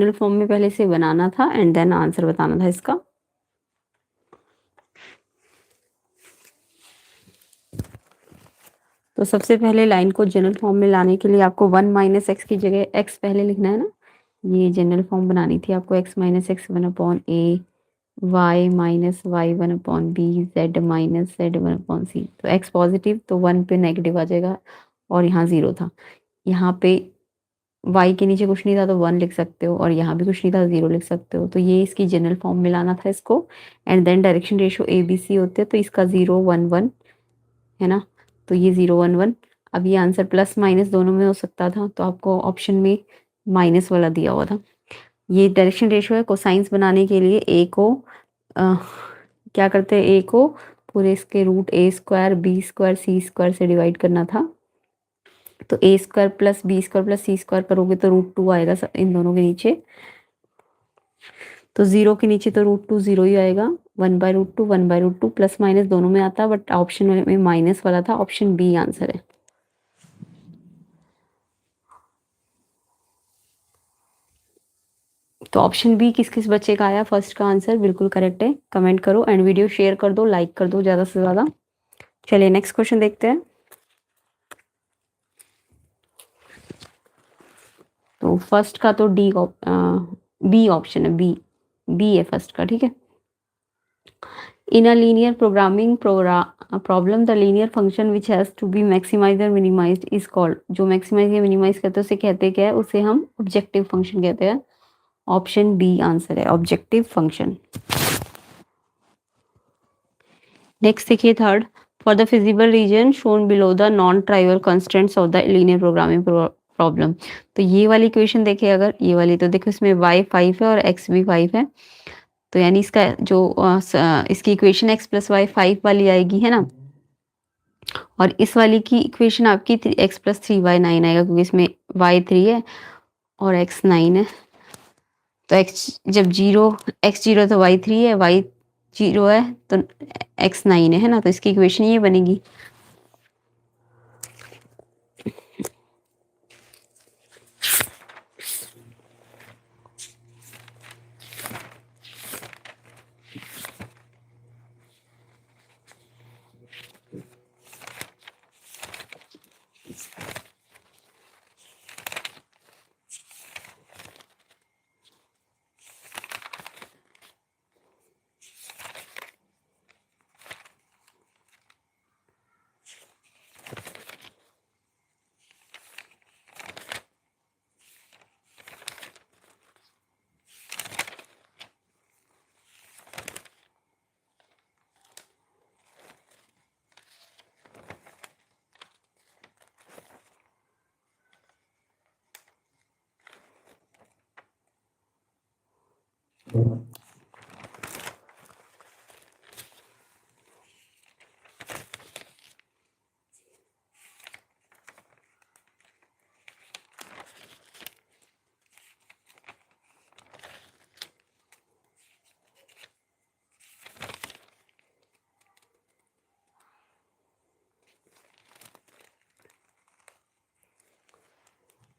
General form में पहले से बनाना था एंड देन आंसर बताना था इसका। तो सबसे पहले लाइन को जनरल फॉर्म में लाने के लिए आपको 1 माइनस एक्स की जगह एक्स पहले लिखना है ना। ये जनरल फॉर्म बनानी थी आपको, x minus x 1/a, y minus y 1/b, z minus z 1/c। तो एक्स पॉजिटिव तो 1 पे नेगेटिव आ जाएगा और यहाँ 0 था। यहाँ पे y के नीचे कुछ नहीं था तो 1 लिख सकते हो और यहाँ भी कुछ नहीं था 0 लिख सकते हो। तो ये इसकी जनरल फॉर्म में लाना था इसको and then direction ratio a b c होते हैं तो इसका 0 1 1 है ना। तो ये 0 1 1। अब ये आंसर प्लस माइनस दोनों में हो सकता था तो आपको ऑप्शन में माइनस वाला दिया हुआ था। ये डायरेक्शन रेशियो है। कोसाइंस बनाने के लिए ए को क्या करते हैं, ए को पूरे इसके root a square b square c square से डिवाइड करना था। तो a square plus b square plus c square करोगे तो रूट 2 आएगा इन दोनों के नीचे। तो 0 के नीचे तो रूट 2 0 ही आएगा। 1/√2 1/√2 प्लस माइनस दोनों में आता है बट ऑप्शन में माइनस वाला था। ऑप्शन बी आंसर है। तो ऑप्शन बी किस किस बच्चे का आया फर्स्ट का आंसर बिल्कुल करेक्ट है। कमेंट करो एंड वीडियो शेयर कर दो, लाइक कर दो ज़्यादा से ज़्यादा। चलिए नेक्स्ट क्वेश्चन देखते हैं। तो फर्स्ट का तो बी ऑप्शन है, बी है फर्स्ट का, ठीक है। In a linear programming problem the linear function which has to be maximize और मिनिमाइज्ड इज कॉल्ड। जो मैक्सिमाइज या मिनिमाइज करते हैं उसे कहते क्या है, उसे हम ऑब्जेक्टिव फंक्शन कहते हैं। ऑप्शन बी आंसर है, ऑब्जेक्टिव फंक्शन। नेक्स्ट देखिए third, for the feasible region shown below the non trivial constraints of the linear programming problem. तो ये वाली इक्वेशन देखिए, अगर ये वाली तो देखो इसमें y 5 है और x भी 5 है। तो यानी इसका जो इसकी इक्वेशन x प्लस वाई 5 वाली आएगी है ना। और इस वाली की इक्वेशन आपकी x प्लस 3y 9 आएगा क्योंकि इसमें y 3 है और x 9 है। तो x जब 0 x 0 तो y 3 है, y 0 है तो x 9 है ना। तो इसकी इक्वेशन ये बनेगी।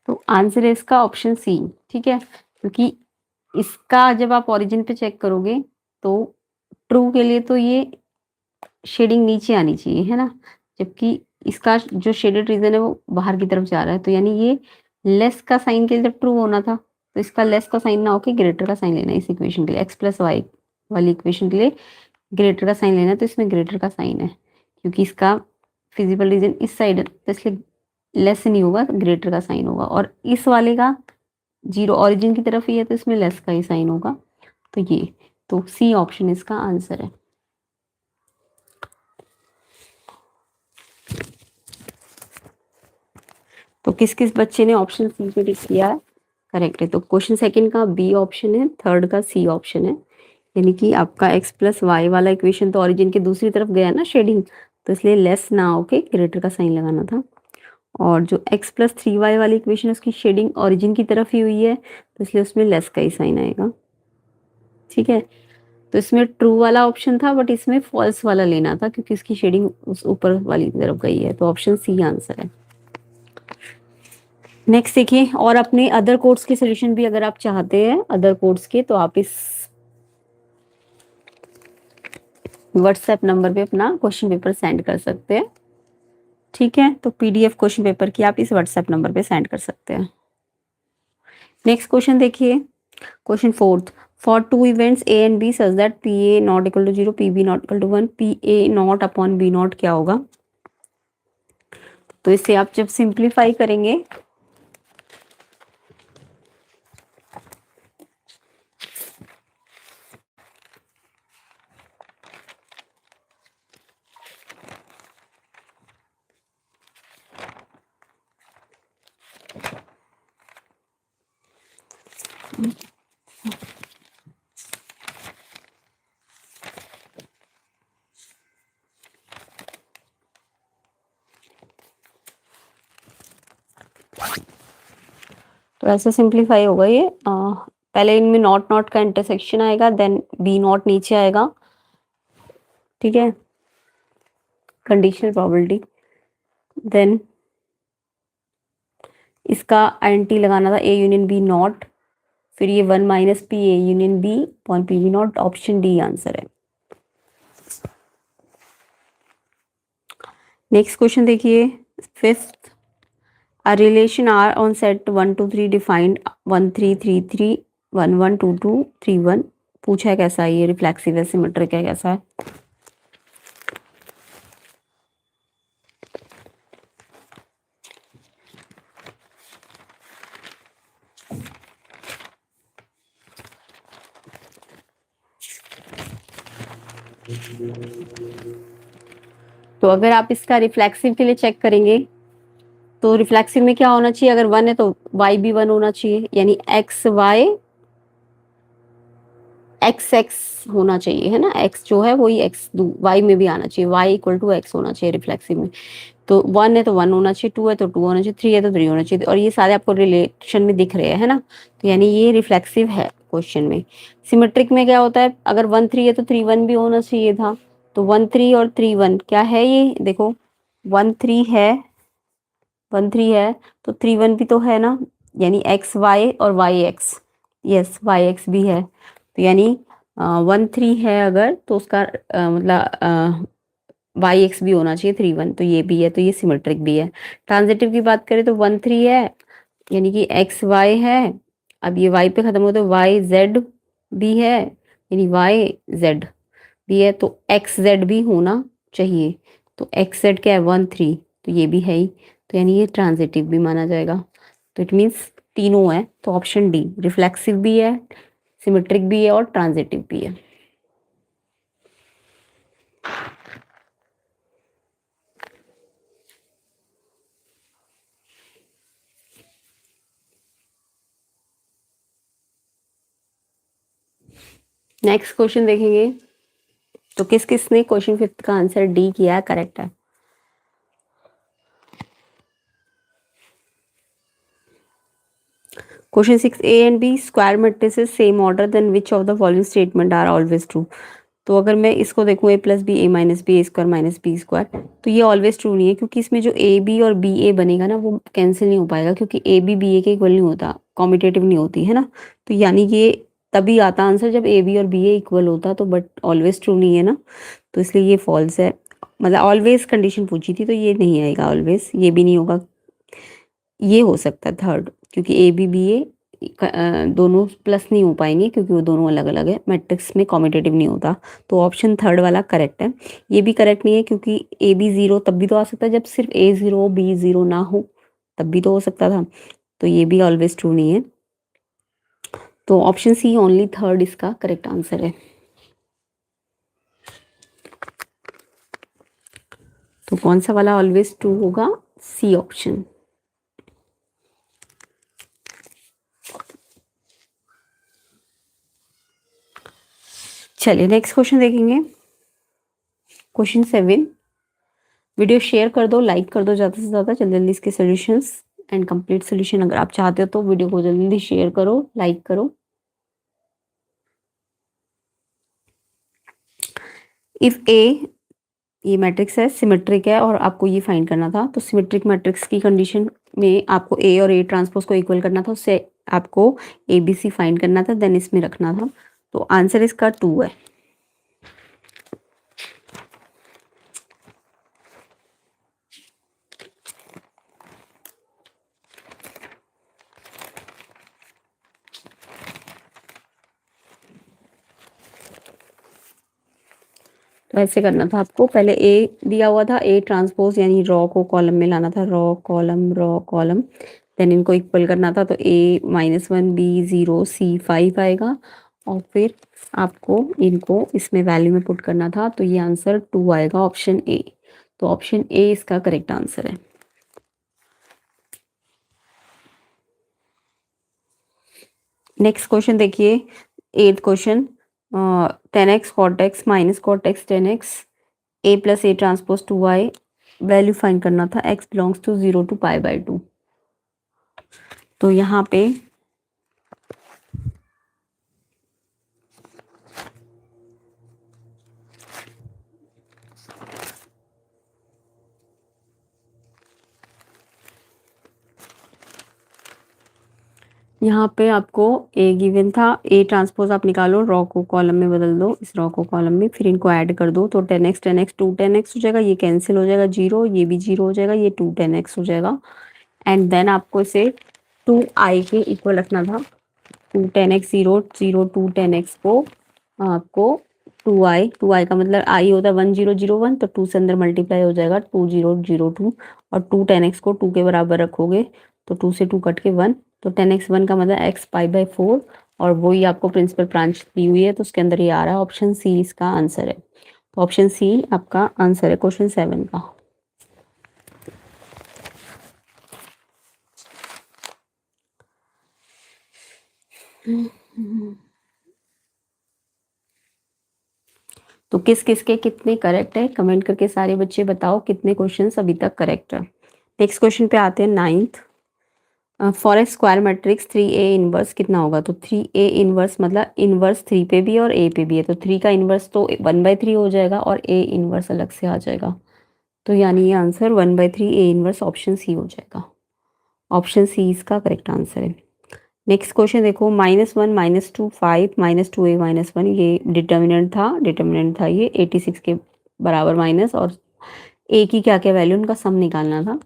तो आंसर है इसका ऑप्शन सी, ठीक है। क्योंकि इसका जब आप ओरिजिन पे चेक करोगे तो ट्रू के लिए तो ये शेडिंग नीचे आनी चाहिए है ना, जबकि इसका जो शेडेड रीजन है वो बाहर की तरफ जा रहा है। तो यानी ये लेस का साइन के लिए जब ट्रू होना था तो इसका लेस का साइन ना होके ग्रेटर का साइन लेना है इस इक्वेशन के लिए। एक्स प्लस वाई वाली इक्वेशन के लिए ग्रेटर का साइन लेना है तो इसमें ग्रेटर का साइन है क्योंकि इसका फिजिबल रीजन इस साइड है तो इसलिए लेस नहीं होगा, ग्रेटर का साइन होगा। और इस वाले का 0 ऑरिजिन की तरफ ही है तो इसमें लेस का ही साइन होगा। तो ये तो सी ऑप्शन इसका आंसर है। तो किस किस बच्चे ने ऑप्शन सी पे टिक किया है, करेक्ट है। तो क्वेश्चन सेकंड का बी ऑप्शन है, थर्ड का सी ऑप्शन है। यानी कि आपका x प्लस वाई वाला इक्वेशन तो ओरिजिन के दूसरी तरफ गया ना शेडिंग, तो इसलिए लेस ना होके ग्रेटर का साइन लगाना था। और जो x प्लस 3y वाली इक्वेशन है उसकी शेडिंग ओरिजिन की तरफ ही हुई है तो इसलिए उसमें लेस का ही साइन आएगा, ठीक है। तो इसमें ट्रू वाला ऑप्शन था बट इसमें फॉल्स वाला लेना था क्योंकि इसकी शेडिंग उस ऊपर वाली तरफ गई है। तो ऑप्शन सी आंसर है। नेक्स्ट देखिए, और अपने अदर कोर्स के सोल्यूशन भी अगर आप चाहते हैं अदर कोर्स के, तो आप इस व्हाट्सएप नंबर पे अपना क्वेश्चन पेपर सेंड कर सकते हैं। ठीक है, तो पीडीएफ क्वेश्चन पेपर की आप इस व्हाट्सएप नंबर पे सेंड कर सकते हैं। नेक्स्ट क्वेश्चन देखिए, question fourth, for two events a and b such that p a not equal to 0, p b not equal to 1, p a not upon b not क्या होगा? तो इसे आप जब सिंप्लीफाई करेंगे तो ऐसे सिंप्लीफाई होगा ये। पहले इनमें नॉट नॉट का इंटरसेक्शन आएगा, देन बी नॉट नीचे आएगा। ठीक है, कंडीशनल प्रोबेबिलिटी, देन इसका एंटी लगाना था ए यूनियन बी नॉट, फिर ये 1 minus p a union b upon p b not, option d answer है। नेक्स्ट क्वेश्चन देखिए, fifth, a relation R on set 1 2 3 defined 1 3 3 3 1 1 2 2 3 1, पूछा है कैसा है ये, रिफ्लेक्सिव है, सिमेट्रिक है, कैसा है? तो अगर आप इसका रिफ्लेक्सिव के लिए चेक करेंगे तो रिफ्लेक्सिव में क्या होना चाहिए? अगर 1 है तो y भी 1 होना चाहिए, यानी एक्स वाई एक्स एक्स होना चाहिए, है ना? x जो है वही x y में भी आना चाहिए, y इक्वल टू x होना चाहिए रिफ्लेक्सिव में। तो 1 है तो 1 होना चाहिए, 2 है तो 2 होना चाहिए, 3 है तो 3 होना चाहिए, और ये सारे आपको रिलेशन में दिख रहे हैं, है ना? तो यानी ये रिफ्लेक्सिव है क्वेश्चन में। सिमेट्रिक में क्या होता है, अगर 1 3 है तो 3 1 भी होना चाहिए था। तो 1 3 और 3 1 क्या है, ये देखो 1 3 है, 1 3 है तो 3 1 भी तो है ना, यानी एक्स वाई और y x, yes y x भी है। तो यानी 1 3 है अगर, तो उसका मतलब वाई एक्स भी होना चाहिए 3 1, तो ये भी है, तो ये सिमेट्रिक भी है। ट्रांजिटिव की बात करें तो 1 3 है, यानी कि एक्स वाई है, अब ये वाई पे खत्म हो तो वाई जेड भी है, यानी वाई जेड भी है, तो एक्स जेड भी होना चाहिए। तो एक्स जेड क्या है, 1 3, तो ये भी है ही, तो यानी ये ट्रांजिटिव भी माना जाएगा। तो इट मीन्स तीनों है, तो ऑप्शन डी रिफ्लेक्सिव भी है, सिमेट्रिक भी है और ट्रांजिटिव भी है। नेक्स्ट क्वेश्चन देखेंगे, तो किस किस ने क्वेश्चन फिफ्थ का आंसर डी किया, करेक्ट है। Question 6, a and b square matrices same order then which of the following statement are always true. तो अगर मैं इसको देखूँ a plus b, a minus b, a square minus b square, तो ये always true नहीं है, क्योंकि इसमें जो ए बी और बी ए बनेगा ना वो कैंसिल नहीं हो पाएगा, क्योंकि ए बी बी ए के इक्वल नहीं होता, कॉम्पिटेटिव नहीं होती है ना। तो यानी ये तभी आता आंसर जब ए बी और बी ए इक्वल होता, तो बट ऑलवेज ट्रू नहीं है ना, तो इसलिए ये फॉल्स है। मतलब ऑलवेज कंडीशन पूछी थी तो ये नहीं आएगा ऑलवेज, ये भी नहीं होगा। ये हो सकता है थर्ड, क्योंकि ए बी बी ए दोनों प्लस नहीं हो पाएंगे, क्योंकि वो दोनों अलग अलग है, मैट्रिक्स में कॉम्पिटेटिव नहीं होता। तो ऑप्शन थर्ड वाला करेक्ट है। ये भी करेक्ट नहीं है, क्योंकि ए बी जीरो तब भी तो आ सकता है जब सिर्फ ए जीरो बी जीरो ना हो, तब भी तो हो सकता था। तो ये भी ऑलवेज ट्रू नहीं है। तो ऑप्शन सी ओनली थर्ड इसका करेक्ट आंसर है। तो कौन सा वाला ऑलवेज ट्रू होगा? C option. चलिए नेक्स्ट क्वेश्चन देखेंगे, क्वेश्चन 7। वीडियो शेयर कर दो, लाइक कर दो ज़्यादा से ज़्यादा, जल्दी जल्दी इसके सॉल्यूशंस एंड कंप्लीट सॉल्यूशन अगर आप चाहते हो तो वीडियो को जल्दी जल्दी शेयर करो, लाइक करो। इफ ए, ये मैट्रिक्स है, सिमेट्रिक है और आपको ये फाइंड करना था, तो सिमेट्रिक मैट्रिक्स की कंडीशन में आपको ए और ए ट्रांसपोज को इक्वल करना था, उससे आपको ए बी सी फाइंड करना था, देन इसमें रखना था। तो आंसर इसका 2 है। तो ऐसे करना था आपको, पहले ए दिया हुआ था, ए ट्रांसपोज यानी रॉ को कॉलम में लाना था, रॉ कॉलम, देन इनको इक्वल करना था। तो ए -1 बी 0 सी 5 आएगा और फिर आपको इनको इसमें वैल्यू में पुट करना था। तो ये आंसर 2 आएगा, ऑप्शन ए। तो ऑप्शन ए इसका करेक्ट आंसर है। नेक्स्ट क्वेश्चन देखिए, 8th question, 10x cot x minus cot x 10x a plus A transpose 2y, value find करना था, x बिलोंग्स टू 0 टू π/2। तो यहाँ पे आपको ए गिवन था, ए ट्रांसपोज आप निकालो, रॉ को कॉलम में बदल दो, इस रॉ को कॉलम में, फिर इनको ऐड कर दो। तो 10x 10x 2 10x हो जाएगा, ये कैंसिल हो जाएगा, 0 ये भी 0 हो जाएगा, ये 2 10x हो जाएगा। एंड देन आपको इसे 2i के इक्वल रखना था। 2 10x 0 0 2 10x को आपको 2i का मतलब i होता है 1 0 0 1, तो 2 से अंदर मल्टीप्लाई हो जाएगा 2 0 0 2, और 2 10x को 2 के बराबर रखोगे तो 2 से 2 कट के 1, तो 10x 1 का मतलब x π/4, और वही आपको प्रिंसिपल ब्रांच दी हुई है, तो उसके अंदर ये आ रहा है, ऑप्शन सी इसका आंसर है। तो ऑप्शन सी आपका आंसर है क्वेश्चन 7 का। तो किस किस के कितने करेक्ट है, कमेंट करके सारे बच्चे बताओ कितने क्वेश्चंस अभी तक करेक्ट है। नेक्स्ट क्वेश्चन पे आते हैं, 9th, for a square matrix 3a inverse कितना होगा। तो 3a इनवर्स मतलब इनवर्स 3 पे भी और a पे भी है, तो 3 का इनवर्स तो 1/3 हो जाएगा और a इनवर्स अलग से आ जाएगा। तो यानी ये answer 1/3 a inverse option c हो जाएगा। ऑप्शन सी इसका करेक्ट आंसर है। नेक्स्ट क्वेश्चन देखो, -1 -2 5 -2a -1, ये डिटर्मिनेंट था ये 86 के बराबर माइनस, और a की क्या क्या वैल्यू, उनका सम निकालना था।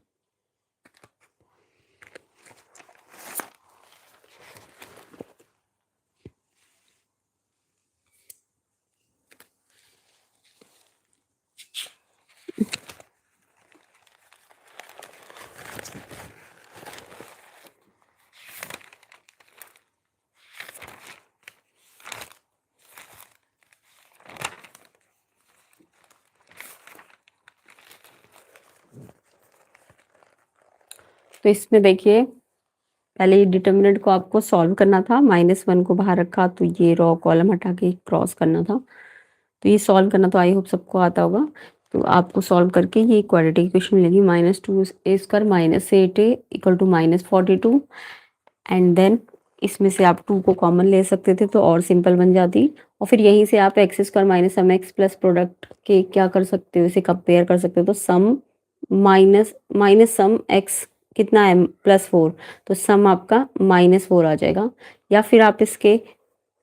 तो इसमें देखिए, पहले डिटर्मिनेंट को आपको सॉल्व करना था, -1 को बाहर रखा, तो ये रॉ कॉलम हटा के क्रॉस करना था। तो ये सॉल्व करना तो आई होप सबको आता होगा। तो आपको सॉल्व करके ये क्वाड्रेटिक इक्वेशन मिलेगी, -2a² -8a = -42, एंड देन इसमें से आप 2 को कॉमन ले सकते थे तो और सिंपल बन जाती, और फिर यहीं से आप x² - sm(x) प्लस प्रोडक्ट के क्या कर सकते हो, इसे कंपेयर कर सकते हो। तो सम माइनस सम x कितना है +4, तो सम आपका -4 आ जाएगा। या फिर आप इसके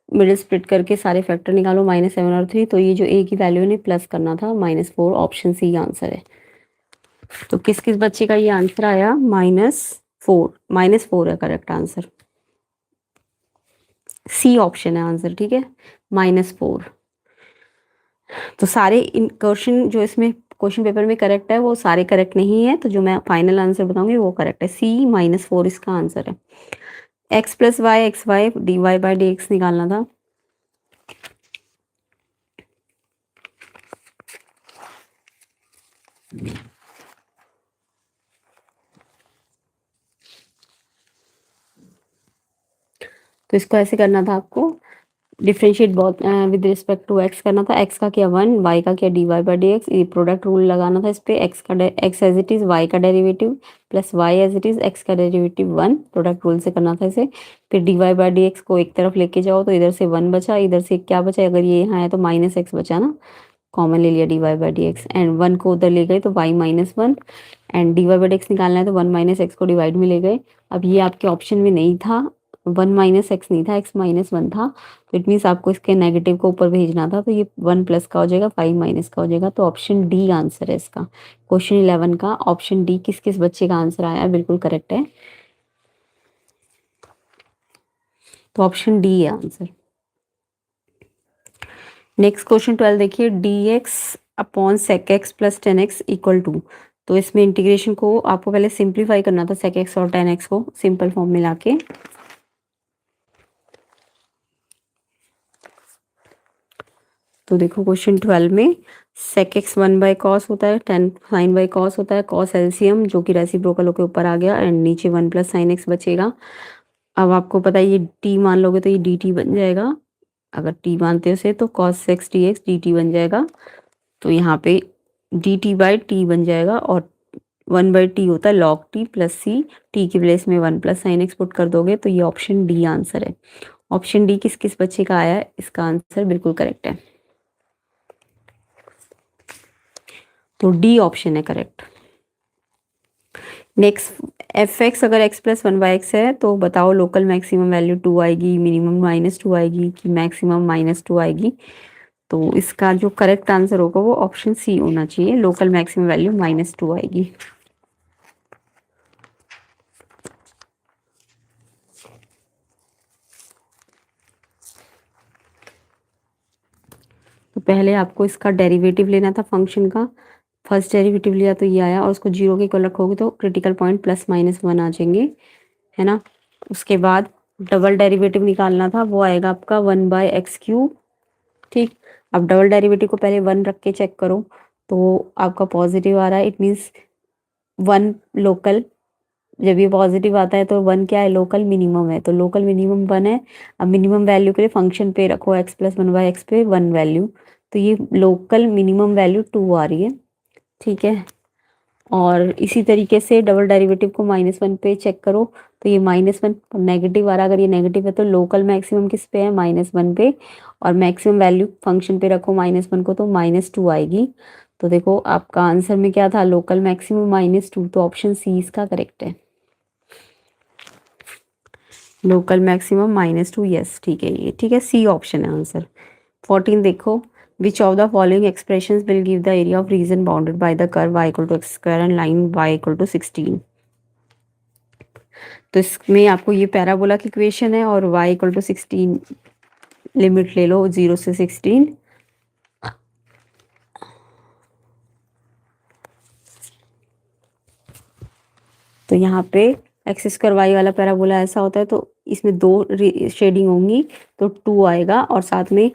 मिडिल स्प्लिट करके सारे फैक्टर निकालो, -7 और 3, तो ये जो a की वैल्यू ने प्लस करना था, -4, ऑप्शन सी आंसर है। तो किस किस बच्चे का ये आंसर आया, -4 है करेक्ट आंसर, सी ऑप्शन है आंसर, ठीक है, -4। तो सारे इन क्वेश्चन जो इसमें क्वेश्चन पेपर में करेक्ट है वो सारे करेक्ट नहीं है, तो जो मैं फाइनल आंसर बताऊंगी वो करेक्ट है, सी -4 इसका आंसर है। x + y xy dy/dx निकालना था। तो इसको ऐसे करना था आपको, डिफरेंशिएट बहुत विद रिस्पेक्ट टू x करना था, x का किया 1, y का किया dy/dx, ये प्रोडक्ट रूल लगाना था इस पे, x as it is y का derivative plus y as it is x का डेरिवेटिव 1, प्रोडक्ट रूल से करना था इसे। फिर dy/dx को एक तरफ लेके जाओ तो इधर से 1 बचा, इधर से क्या बचा, अगर ये यहाँ है तो -x बचा ना, कॉमन ले लिया dy by d x and 1 को उधर ले गए तो y minus one and dy by d x निकालना है तो 1 माइनस एक्स को डिवाइड में ले गए। अब ये आपके ऑप्शन में नहीं था, 1 माइनस एक्स नहीं था, x माइनस वन था, तो इट मीन्स आपको इसके नेगेटिव को ऊपर भेजना था, तो ये 1 प्लस का हो जाएगा, 5 माइनस का हो जाएगा। तो ऑप्शन डी आंसर है इसका। क्वेश्चन 11 का ऑप्शन डी किस किस बच्चे का आंसर आया है, बिल्कुल करेक्ट है। तो ऑप्शन डी है आंसर। नेक्स्ट क्वेश्चन 12 देखिए, d x upon sec x plus 10x equal to. तो इसमें इंटीग्रेशन को आपको पहले सिंप्लीफाई करना था, सेक एक्स और 10x को सिंपल फॉर्म में लाके। तो देखो क्वेश्चन 12 में सेक एक्स 1 बाय कॉस होता है, 10 साइन बाय कॉस होता है, कॉस एलसीएम जो कि रेसिप्रोकल होकर ऊपर आ गया एंड नीचे 1 प्लस साइन एक्स बचेगा। अब आपको पता है ये टी मान लोगे तो ये डी टी बन जाएगा, अगर टी मानते हो उसे तो cos x d x d T बन जाएगा। तो यहाँ पे डी टी बाई टी बन जाएगा और 1 बाई टी होता है लॉग टी प्लस सी, टी के प्लेस में 1 प्लस साइन एक्स पुट कर दोगे तो ये ऑप्शन डी आंसर है। ऑप्शन डी किस किस बच्चे का आया है, इसका आंसर बिल्कुल करेक्ट है। तो डी ऑप्शन है करेक्ट। नेक्स्ट एफ एक्स अगर एक्स प्लस 1 बाई एक्स है तो बताओ लोकल मैक्सिमम वैल्यू 2 आएगी, मिनिमम -2 आएगी कि मैक्सिमम -2 आएगी। तो इसका जो करेक्ट आंसर होगा वो ऑप्शन सी होना चाहिए, लोकल मैक्सिमम वैल्यू -2 आएगी। तो पहले आपको इसका डेरिवेटिव लेना था फंक्शन का, फर्स्ट डेरिवेटिव लिया तो ये आया और उसको 0 के इक्वल रखोगे तो क्रिटिकल पॉइंट +-1 आ जाएंगे, है ना। उसके बाद डबल डेरिवेटिव निकालना था, वो आएगा आपका 1 बाय एक्स क्यूब। ठीक, अब डबल डेरिवेटिव को पहले 1 रख के चेक करो तो आपका पॉजिटिव आ रहा है, इट मीन्स 1 लोकल। जब ये पॉजिटिव आता है तो 1 क्या है, लोकल मिनिमम है, तो लोकल मिनिमम 1 है। अब मिनिमम वैल्यू के लिए फंक्शन पे रखो x प्लस 1 बाई एक्स पे 1 वैल्यू, तो ये लोकल मिनिमम वैल्यू 2 आ रही है। ठीक है, और इसी तरीके से डबल डेरिवेटिव को -1 पे चेक करो तो ये -1 नेगेटिव आ रहा है, अगर ये नेगेटिव है तो लोकल मैक्सिमम किस पे है, -1 पे, और मैक्सिमम वैल्यू फंक्शन पे रखो -1 को तो -2 आएगी। तो देखो आपका आंसर में क्या था, लोकल मैक्सिमम -2, तो ऑप्शन सी इसका करेक्ट है, लोकल मैक्सिमम -2। यस ठीक है, ये ठीक है, सी ऑप्शन है आंसर। 14 देखो, which of the following expressions will give the area of region bounded by the curve y equal to x square and line y equal to 16। तो इसमें आपको ये पैराबोला की इक्वेशन है और y इक्वल टू 16 लिमिट ले लो 0 से 16। तो यहाँ पे एक्स स्क्वायर वाई वाला पैराबोला ऐसा होता है, तो इसमें 2 शेडिंग होंगी तो 2 आएगा, और साथ में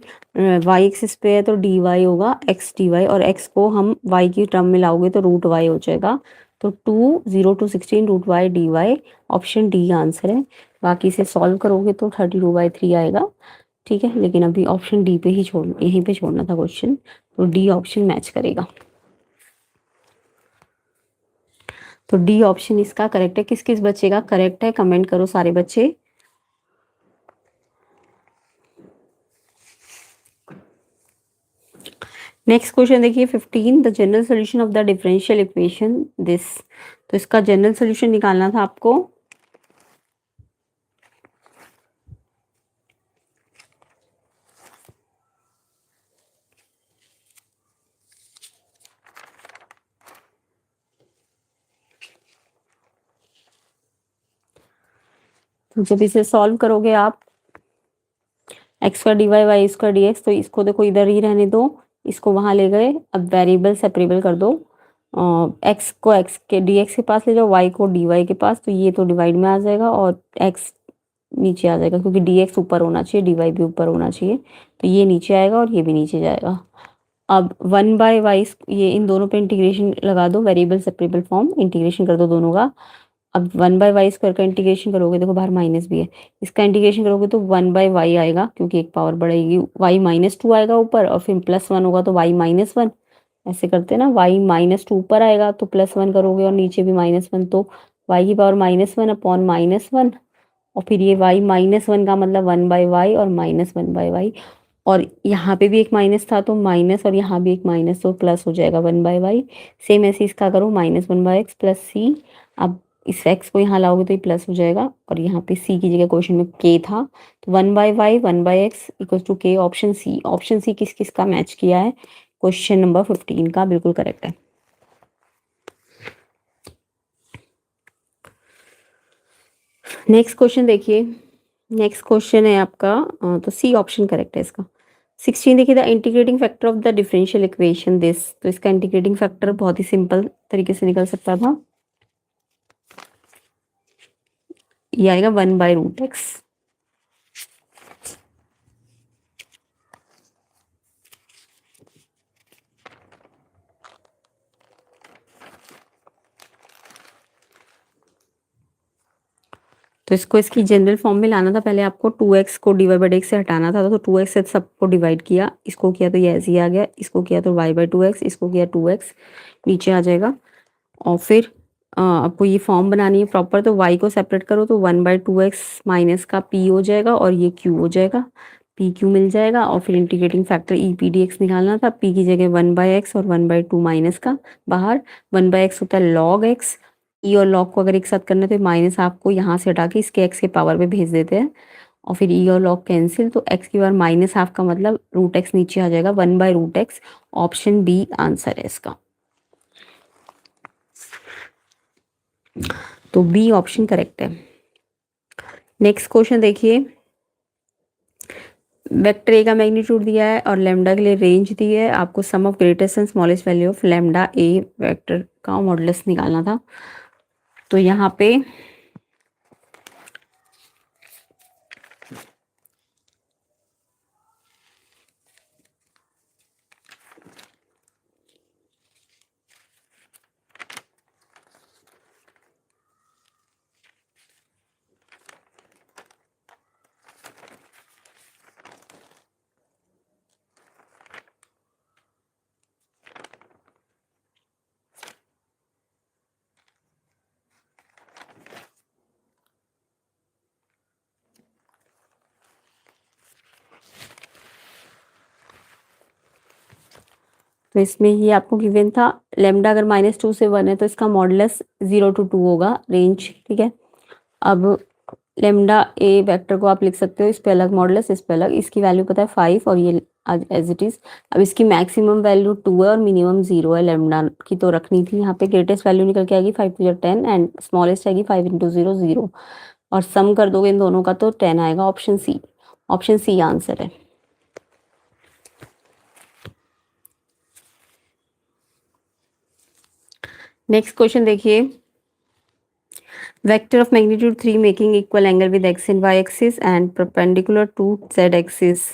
वाई एक्सिस पे है तो डी वाई होगा एक्स डी वाई, और एक्स को हम वाई की टर्म में लाओगे तो रूट वाई हो जाएगा। तो 2 0 to 16 root y d y, option d answer है। बाकी इसे सॉल्व करोगे तो 32/3 आएगा। ठीक है, लेकिन अभी ऑप्शन डी पे ही यहीं पे छोड़ना था क्वेश्चन, तो डी ऑप्शन मैच करेगा। तो डी ऑप्शन इसका करेक्ट है। किस किस बच्चे का करेक्ट है कमेंट करो सारे बच्चे। नेक्स्ट क्वेश्चन देखिए 15, the general solution of the differential equation this. तो इसका जनरल सोल्यूशन निकालना था आपको। तो जब इसे सॉल्व करोगे आप x square d y y square d x, तो इसको देखो इधर ही रहने दो, इसको वहां ले गए, अब वेरिएबल सेपरेबल कर दो। एक्स को एक्स के डी एक्स के पास ले जाओ, वाई को डी वाई के पास, तो ये तो डिवाइड में आ जाएगा और एक्स नीचे आ जाएगा, क्योंकि डी एक्स ऊपर होना चाहिए डी वाई भी ऊपर होना चाहिए, तो ये नीचे आएगा और ये भी नीचे जाएगा। अब 1 बाय वाई, ये इन दोनों पे इंटीग्रेशन लगा दो, वेरिएबल सेपरेबल फॉर्म, इंटीग्रेशन कर दो दोनों का। अब 1 बाय वाई स्क्वायर का इंटीग्रेशन करोगे, देखो बाहर माइनस भी है, इसका इंटीग्रेशन करोगे तो 1 बाय वाई आएगा, क्योंकि एक पावर बढ़ेगी, वाई -2 आएगा ऊपर और फिर +1 होगा तो वाई -1, ऐसे करते हैं ना, वाई -2 ऊपर आएगा तो +1 करोगे और नीचे भी -1, तो वाई की पावर -1 अपॉन -1, और फिर ये वाई -1 का मतलब 1 बाय वाई और -1 बाय वाई, और यहाँ पे भी एक माइनस था तो माइनस, और यहाँ भी एक माइनस तो प्लस हो जाएगा 1/y। सेम ऐसे इसका करो -1/x प्लस सी। अब इस x को यहाँ लाओगे तो ये प्लस हो जाएगा, और यहाँ पे c की जगह क्वेश्चन में k था, तो 1/y 1/x equal to k। Option c, option c किस किस का मैच किया है? क्वेश्चन नंबर 15 का बिल्कुल करेक्ट है। नेक्स्ट क्वेश्चन देखिए, नेक्स्ट क्वेश्चन है आपका तो सी ऑप्शन करेक्ट है इसका। 16 देखिए, the integrating factor of the differential equation this. तो इसका इंटीग्रेटिंग फैक्टर बहुत ही सिंपल तरीके से निकल सकता था, ये आएगा 1/√x। तो इसको इसकी जनरल फॉर्म में लाना था, पहले आपको 2x को dy/x से हटाना था, तो 2x से सबको डिवाइड किया, इसको किया तो ये ऐसे ही आ गया, इसको किया तो y/2x, इसको किया 2x नीचे आ जाएगा। और फिर आपको ये फॉर्म बनानी है प्रॉपर, तो y को सेपरेट करो तो 1/2x माइनस का p हो जाएगा, और ये q हो जाएगा, पी क्यू मिल जाएगा। और फिर integrating factor E P D x निकालना था, p की जगह 1/x और 1/2 माइनस का बाहर। 1/x होता है log x, ई और log को अगर एक साथ करना है तो माइनस आपको यहाँ से हटा के इसके x के पावर पे भेज देते हैं, और फिर ई और log कैंसिल, तो x की पावर माइनस हाफ का मतलब √x नीचे आ जाएगा 1/√x। ऑप्शन बी आंसर है इसका, तो बी ऑप्शन करेक्ट है। नेक्स्ट क्वेश्चन देखिए, वेक्टर ए का मैग्नीट्यूड दिया है और लैम्डा के लिए रेंज दी है, आपको sum of greatest and smallest value of lambda A vector का मॉडुलस निकालना था। तो यहाँ पे तो इसमें ये आपको गिवन था, लैम्डा अगर -2 से 1 है तो इसका मॉडुलस 0 to 2 होगा रेंज, ठीक है। अब लैम्डा ए वेक्टर को आप लिख सकते हो, इस पे अलग मॉडुलस, इस पे अलग, इसकी वैल्यू पता है 5 और ये एज इट इज। अब इसकी मैक्सिमम वैल्यू 2 है और मिनिमम 0 है, लैम्डा की तो रखनी थी यहाँ पे। ग्रेटेस्ट वैल्यू निकल के आएगी 5 to 10 एंड स्मॉलेस्ट आएगी 5 × 0 0, और सम कर दोगे इन दोनों का तो 10 आएगा। Option c, option c answer है। नेक्स्ट क्वेश्चन देखिए, vector of magnitude 3 making equal angle with x and y axis and perpendicular to z axis.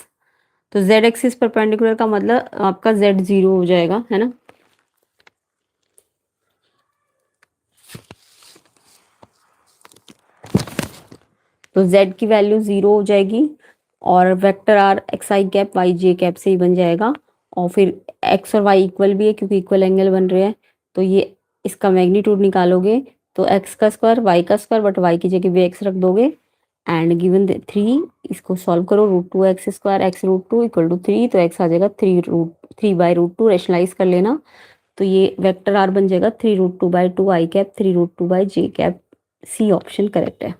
तो z एक्सिस परपेंडिकुलर का मतलब आपका z 0 हो जाएगा, है ना। तो z की वैल्यू 0 हो जाएगी, और वेक्टर r एक्स आई कैप वाई जे कैप से ही बन जाएगा। और फिर x और y इक्वल भी है क्योंकि इक्वल एंगल बन रहे हैं, तो ये इसका मैग्नीट्यूड निकालोगे तो x का स्क्वायर y का स्क्वायर, बट y की जगह भी x रख दोगे, एंड गिवन 3, इसको सॉल्व करो, √2x² x √2 इक्वल टू 3, तो x आ जाएगा 3/√2, रेशनलाइज कर लेना, तो ये वेक्टर r बन जाएगा 3√2/2 I cap 3√2/j cap. C option correct है,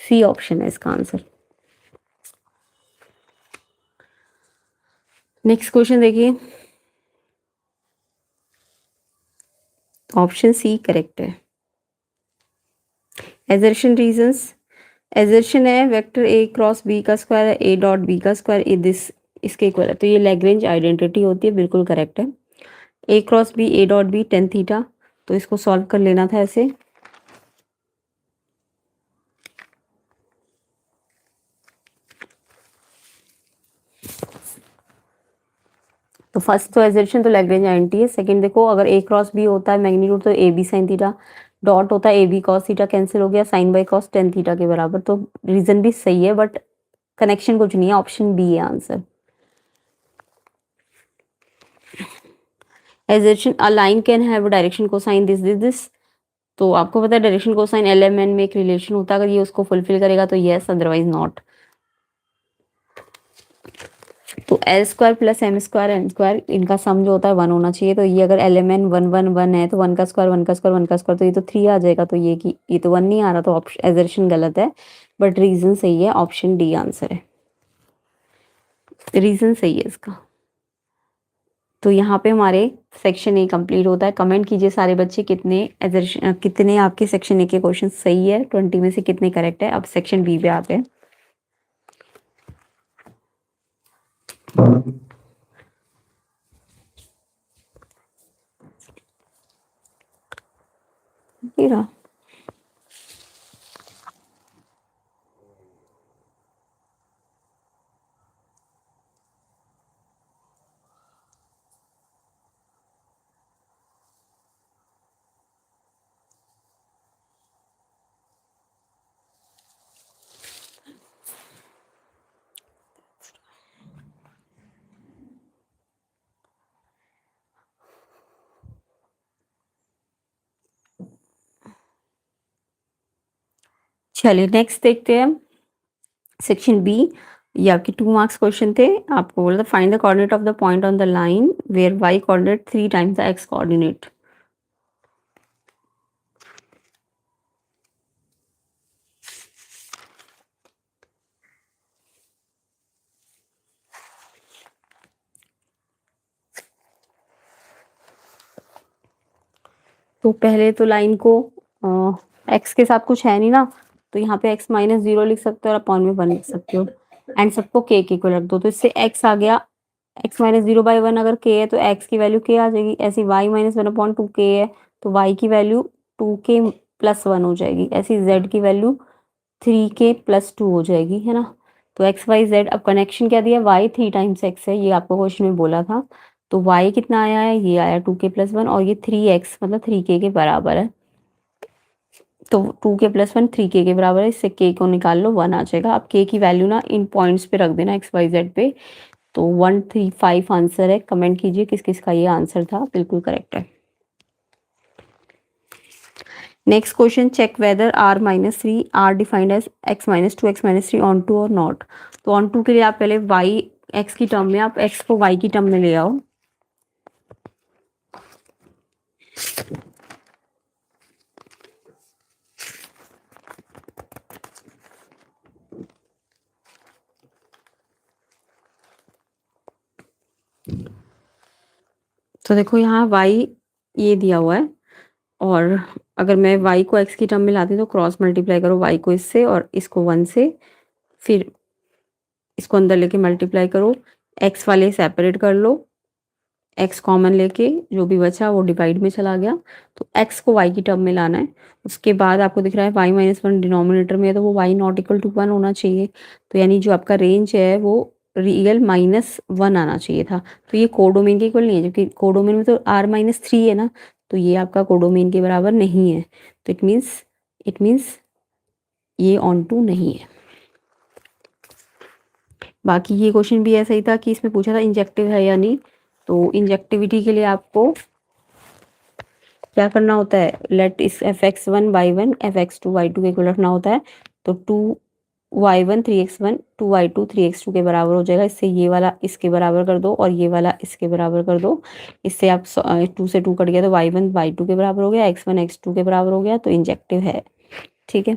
सी ऑप्शन है इसका आंसर। नेक्स्ट क्वेश्चन देखिए, ऑप्शन सी करेक्ट है। एजर्शन रीजंस, एजर्शन है वेक्टर ए क्रॉस बी का स्क्वायर है, ए डॉट बी का स्क्वायर ए दिस इसके इक्वल है, तो ये लैग्रेंज आइडेंटिटी होती है, बिल्कुल करेक्ट है। A cross B A dot B tan theta, तो इसको सॉल्व कर लेना था ऐसे। तो फर्स्ट तो एजर्शन तो लैग्रेंज आइडेंटिटी है। सेकंड देखो, अगर ए क्रॉस बी होता है मैग्नीट्यूड तो a b sine theta, dot होता है a b cos theta, cancel हो गया, sine by cos tan theta के बराबर, तो रीजन भी सही है बट कनेक्शन कुछ नहीं है, ऑप्शन बी है answer. Assertion a line can have direction cosine this, तो आपको पता है डायरेक्शन कोसाइन LMN में एक रिलेशन होता है, अगर ये उसको फुलफिल करेगा तो यस, अदरवाइज नॉट। तो l square plus m square n square इनका सम जो होता है 1 होना चाहिए। तो ये अगर एल एम एन 1 1 1 है तो 1 का स्क्वायर 1 का स्क्वायर 1 का स्क्वायर, तो ये तो 3 आ जाएगा। तो ये तो 1 नहीं आ रहा, तो ऑप्शन एजर्शन गलत है, बट रीजन सही है, ऑप्शन डी आंसर है, रीजन सही है इसका। तो यहाँ पे हमारे सेक्शन ए कंप्लीट होता है। कमेंट कीजिए सारे बच्चे कितने आपके सेक्शन ए के क्वेश्चन सही है, 20 में से कितने करेक्ट है। अब सेक्शन बी पे आते हैं। ये रहा। चलिए नेक्स्ट देखते हैं सेक्शन बी। ये आपके 2 मार्क्स क्वेश्चन थे। आपको बोला था find the coordinate of the point on the line where y coordinate 3 times the x coordinate. तो पहले तो लाइन को एक्स के साथ कुछ है नहीं ना, तो यहाँ पे एक्स माइनस 0 लिख सकते हो और अपॉन में 1 लिख सकते हो, एंड सबको के इक्वल रख दो। तो इससे एक्स आ गया, एक्स माइनस 0/1 अगर के है तो एक्स की वैल्यू के आ जाएगी। ऐसे वाई माइनस 1/2 के है तो वाई की वैल्यू 2k प्लस 1 हो जाएगी। ऐसी जेड की वैल्यू 3k प्लस 2 हो जाएगी, है ना। तो एक्स वाई जेड, अब कनेक्शन क्या दिया, वाई 3 टाइम्स एक्स है, ये आपको क्वेश्चन में बोला था। तो y कितना आया है, ये आया 2k प्लस 1, और ये 3x मतलब 3k के बराबर है। तो 2k प्लस 1 3k के बराबर है, इससे k को निकाल लो, 1 आ जाएगा। अब k की वैल्यू ना इन पॉइंट्स पे रख देना एक्स वाई जेड पे। तो 135 आंसर है। कमेंट कीजिए किस किस का ये आंसर था, बिल्कुल करेक्ट है। Next question, check whether r-3 are defined as x-2 x-3 onto और नॉट। तो ऑन टू के लिए आप पहले y x की टर्म में, आप x को y की टर्म में ले आओ। तो देखो यहाँ y ये दिया हुआ है, और अगर मैं y को x की टर्म में लाती हूँ तो क्रॉस मल्टीप्लाई करो y को इससे और इसको 1 से, फिर इसको अंदर लेके मल्टीप्लाई करो, x वाले सेपरेट कर लो, x कॉमन लेके जो भी बचा वो डिवाइड में चला गया। तो x को y की टर्म में लाना है। उसके बाद आपको दिख रहा है y-1 डिनोमिनेटर में है, तो वो y नॉट इक्वल टू 1 होना चाहिए। तो यानी जो आपका रेंज है वो रियल -1 आना चाहिए था। तो ये कोडोमेन के इक्वल नहीं है, जबकि कोडोमेन में तो r-3 है ना, तो ये आपका कोडोमेन के बराबर नहीं है। तो इट मीन्स ये ऑन टू नहीं है। बाकी ये क्वेश्चन भी ऐसा ही था कि इसमें पूछा था इंजेक्टिव है या नहीं। तो इंजेक्टिविटी के लिए आपको क्या करना होता है, लेट इस fx1y1 fx2y2 के इक्वल रखना होता है। तो 2y1 3x1 2y2 3x2 के बराबर हो जाएगा। इससे ये वाला इसके बराबर कर दो और ये वाला इसके बराबर कर दो। इससे आप 2 से 2 कट गया तो y1 y2 के बराबर हो गया, x1 x2 के बराबर हो गया। तो इंजेक्टिव है, ठीक है।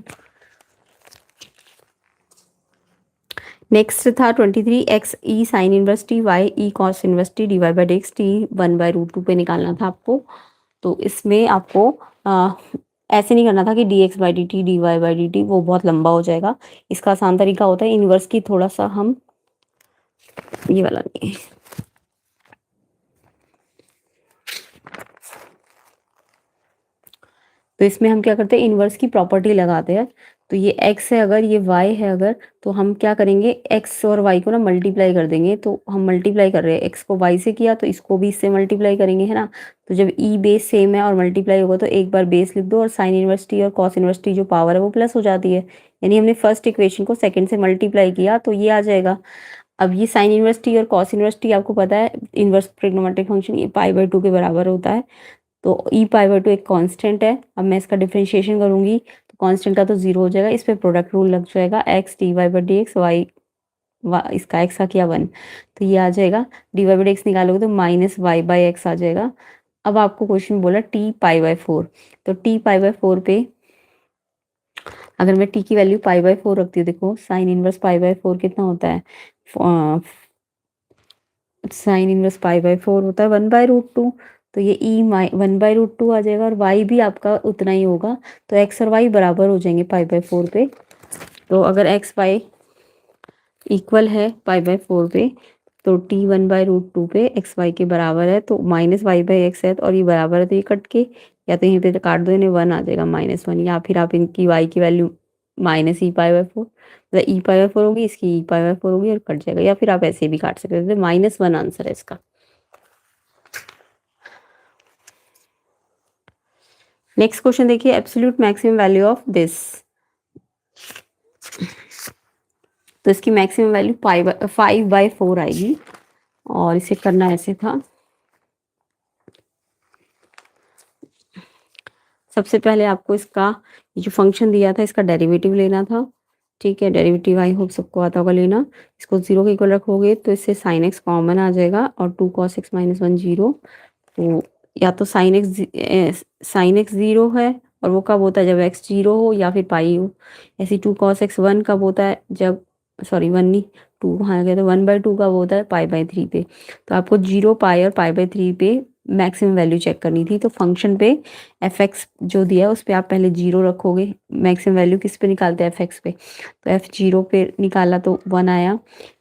नेक्स्ट था 23 x e sine inverse t y e cos inverse t dy by dx t 1/√2 पे निकालना था आपको। तो इसमें आपको ऐसे नहीं करना था कि dx by d t d y by d t, वो बहुत लंबा हो जाएगा। इसका आसान तरीका होता है इनवर्स की, थोड़ा सा हम ये वाला नहीं, तो इसमें हम क्या करते हैं, इनवर्स की प्रॉपर्टी लगाते हैं। तो ये x है अगर, ये y है अगर, तो हम क्या करेंगे, x और y को ना मल्टीप्लाई कर देंगे। तो हम मल्टीप्लाई कर रहे हैं, x को y से किया तो इसको भी इससे मल्टीप्लाई करेंगे, है ना। तो जब e बेस सेम है और मल्टीप्लाई होगा तो एक बार बेस लिख दो, और साइन इनवर्स t और कॉस इनवर्स t जो पावर है वो प्लस हो जाती है। यानी हमने फर्स्ट इक्वेशन को सेकेंड से मल्टीप्लाई किया तो ये आ जाएगा। अब ये साइन इनवर्स टी और कॉस इनवर्स टी आपको पता है, इनवर्स ट्रिग्नोमेट्रिक फंक्शन ये π/2 के बराबर होता है। तो ई π/2 एक कांस्टेंट है। अब मैं इसका डिफरेंशिएशन करूंगी तो कांस्टेंट का तो 0 हो जाएगा, इस पे प्रोडक्ट रूल लग जाएगा, x d y by d x y इसका एक्स का किया 1, तो ये आ जाएगा। dy बाई एक्स निकालोगे तो माइनस वाई बाई एक्स आ जाएगा। अब आपको क्वेश्चन बोला टी पाई बाई 4, तो टी पाई बाई 4 पे अगर मैं टी की वैल्यू पाई बाई 4 रखती हूँ, देखो साइन इनवर्स पाई बाई 4 कितना होता है, साइन इनवर्स पाई बाई 4 होता है 1/√2, तो ये ई 1/√2 आ जाएगा और वाई भी आपका उतना ही होगा, तो एक्स और वाई बराबर हो जाएंगे पाई बाई 4 पे। तो अगर एक्स वाई इक्वल है पाई बाई 4 पे, तो टी 1/√2 पे एक्स वाई के बराबर है, तो माइनस वाई बाई एक्स है और ये बराबर है, तो ये कट के या तो यहीं पे काट दो, इन्हें 1 आ जाएगा -1, या फिर आप इनकी वाई की value minus E pi by 4, मतलब ई पाई बाई 4 होगी, इसकी ई पाई बाई 4 होगी और कट जाएगा, या फिर आप ऐसे भी काट सकते हैं, -1 आंसर है इसका। नेक्स्ट क्वेश्चन देखिए, absolute maximum value of this, तो इसकी मैक्सिमम वैल्यू 5/4 आएगी और इसे करना ऐसे था। सबसे पहले आपको इसका जो फंक्शन दिया था इसका डेरिवेटिव लेना था, ठीक है, डेरिवेटिव आई होप सबको आता होगा लेना। इसको 0 के इक्वल रखोगे तो इससे साइन एक्स कॉमन आ जाएगा और 2 cos x - 1 0, तो या तो साइन एक्स 0 है और वो कब होता है जब x 0 हो या फिर पाई हो, ऐसे 2 cos x 1 कब होता है जब, सॉरी 1 नहीं 2 कहाँ आ गया, तो 1/2 कब होता है पाई बाई 3 पे। तो आपको 0 पाई और पाई बाई 3 पे मैक्सिमम वैल्यू चेक करनी थी, तो फंक्शन पे एफ एक्स जो दिया है उस पर आप पहले 0 रखोगे, मैक्सिमम वैल्यू किस पे निकालते हैं एफ एक्स पे, तो एफ 0 पे निकाला तो 1 आया,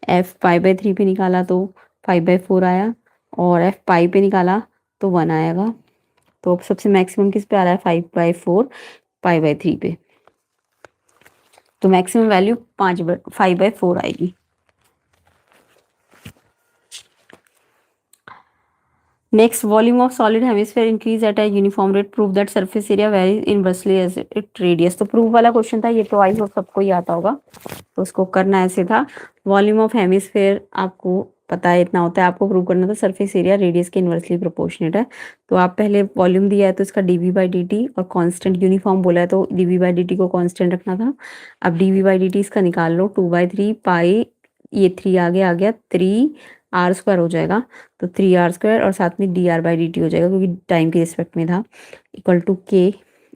एफ पाई बाई 3 पे निकाला तो 5/4 आया और एफ पाई पे निकाला तो 1 आएगा। तो अब सबसे मैक्सिमम किस पे आ रहा है 5/4 पाई/3 पे, तो मैक्सिमम वैल्यू 5/4 आएगी। Next, volume of solid hemisphere increase at a uniform rate. Prove that surface area varies inversely as its radius. तो प्रूव वाला क्वेश्चन था ये, तो आई होप सबको ही आता होगा, तो उसको करना ऐसे था। वॉल्यूम ऑफ हेमिस्फेयर आपको पता है इतना होता है, आपको प्रूव करना था सरफेस एरिया रेडियस के इन्वर्सली प्रोपोर्शनेट है। तो आप पहले वॉल्यूम दिया है तो इसका dv बाई dt और कांस्टेंट यूनिफॉर्म बोला है तो dv बाई dt को कांस्टेंट रखना था। अब dv बाई dt इसका निकाल लो, 2/3 पाई, ये 3 आ गया 3r² हो जाएगा, तो 3r² और साथ में dr/dt हो जाएगा क्योंकि टाइम के रिस्पेक्ट में था, इक्वल टू k,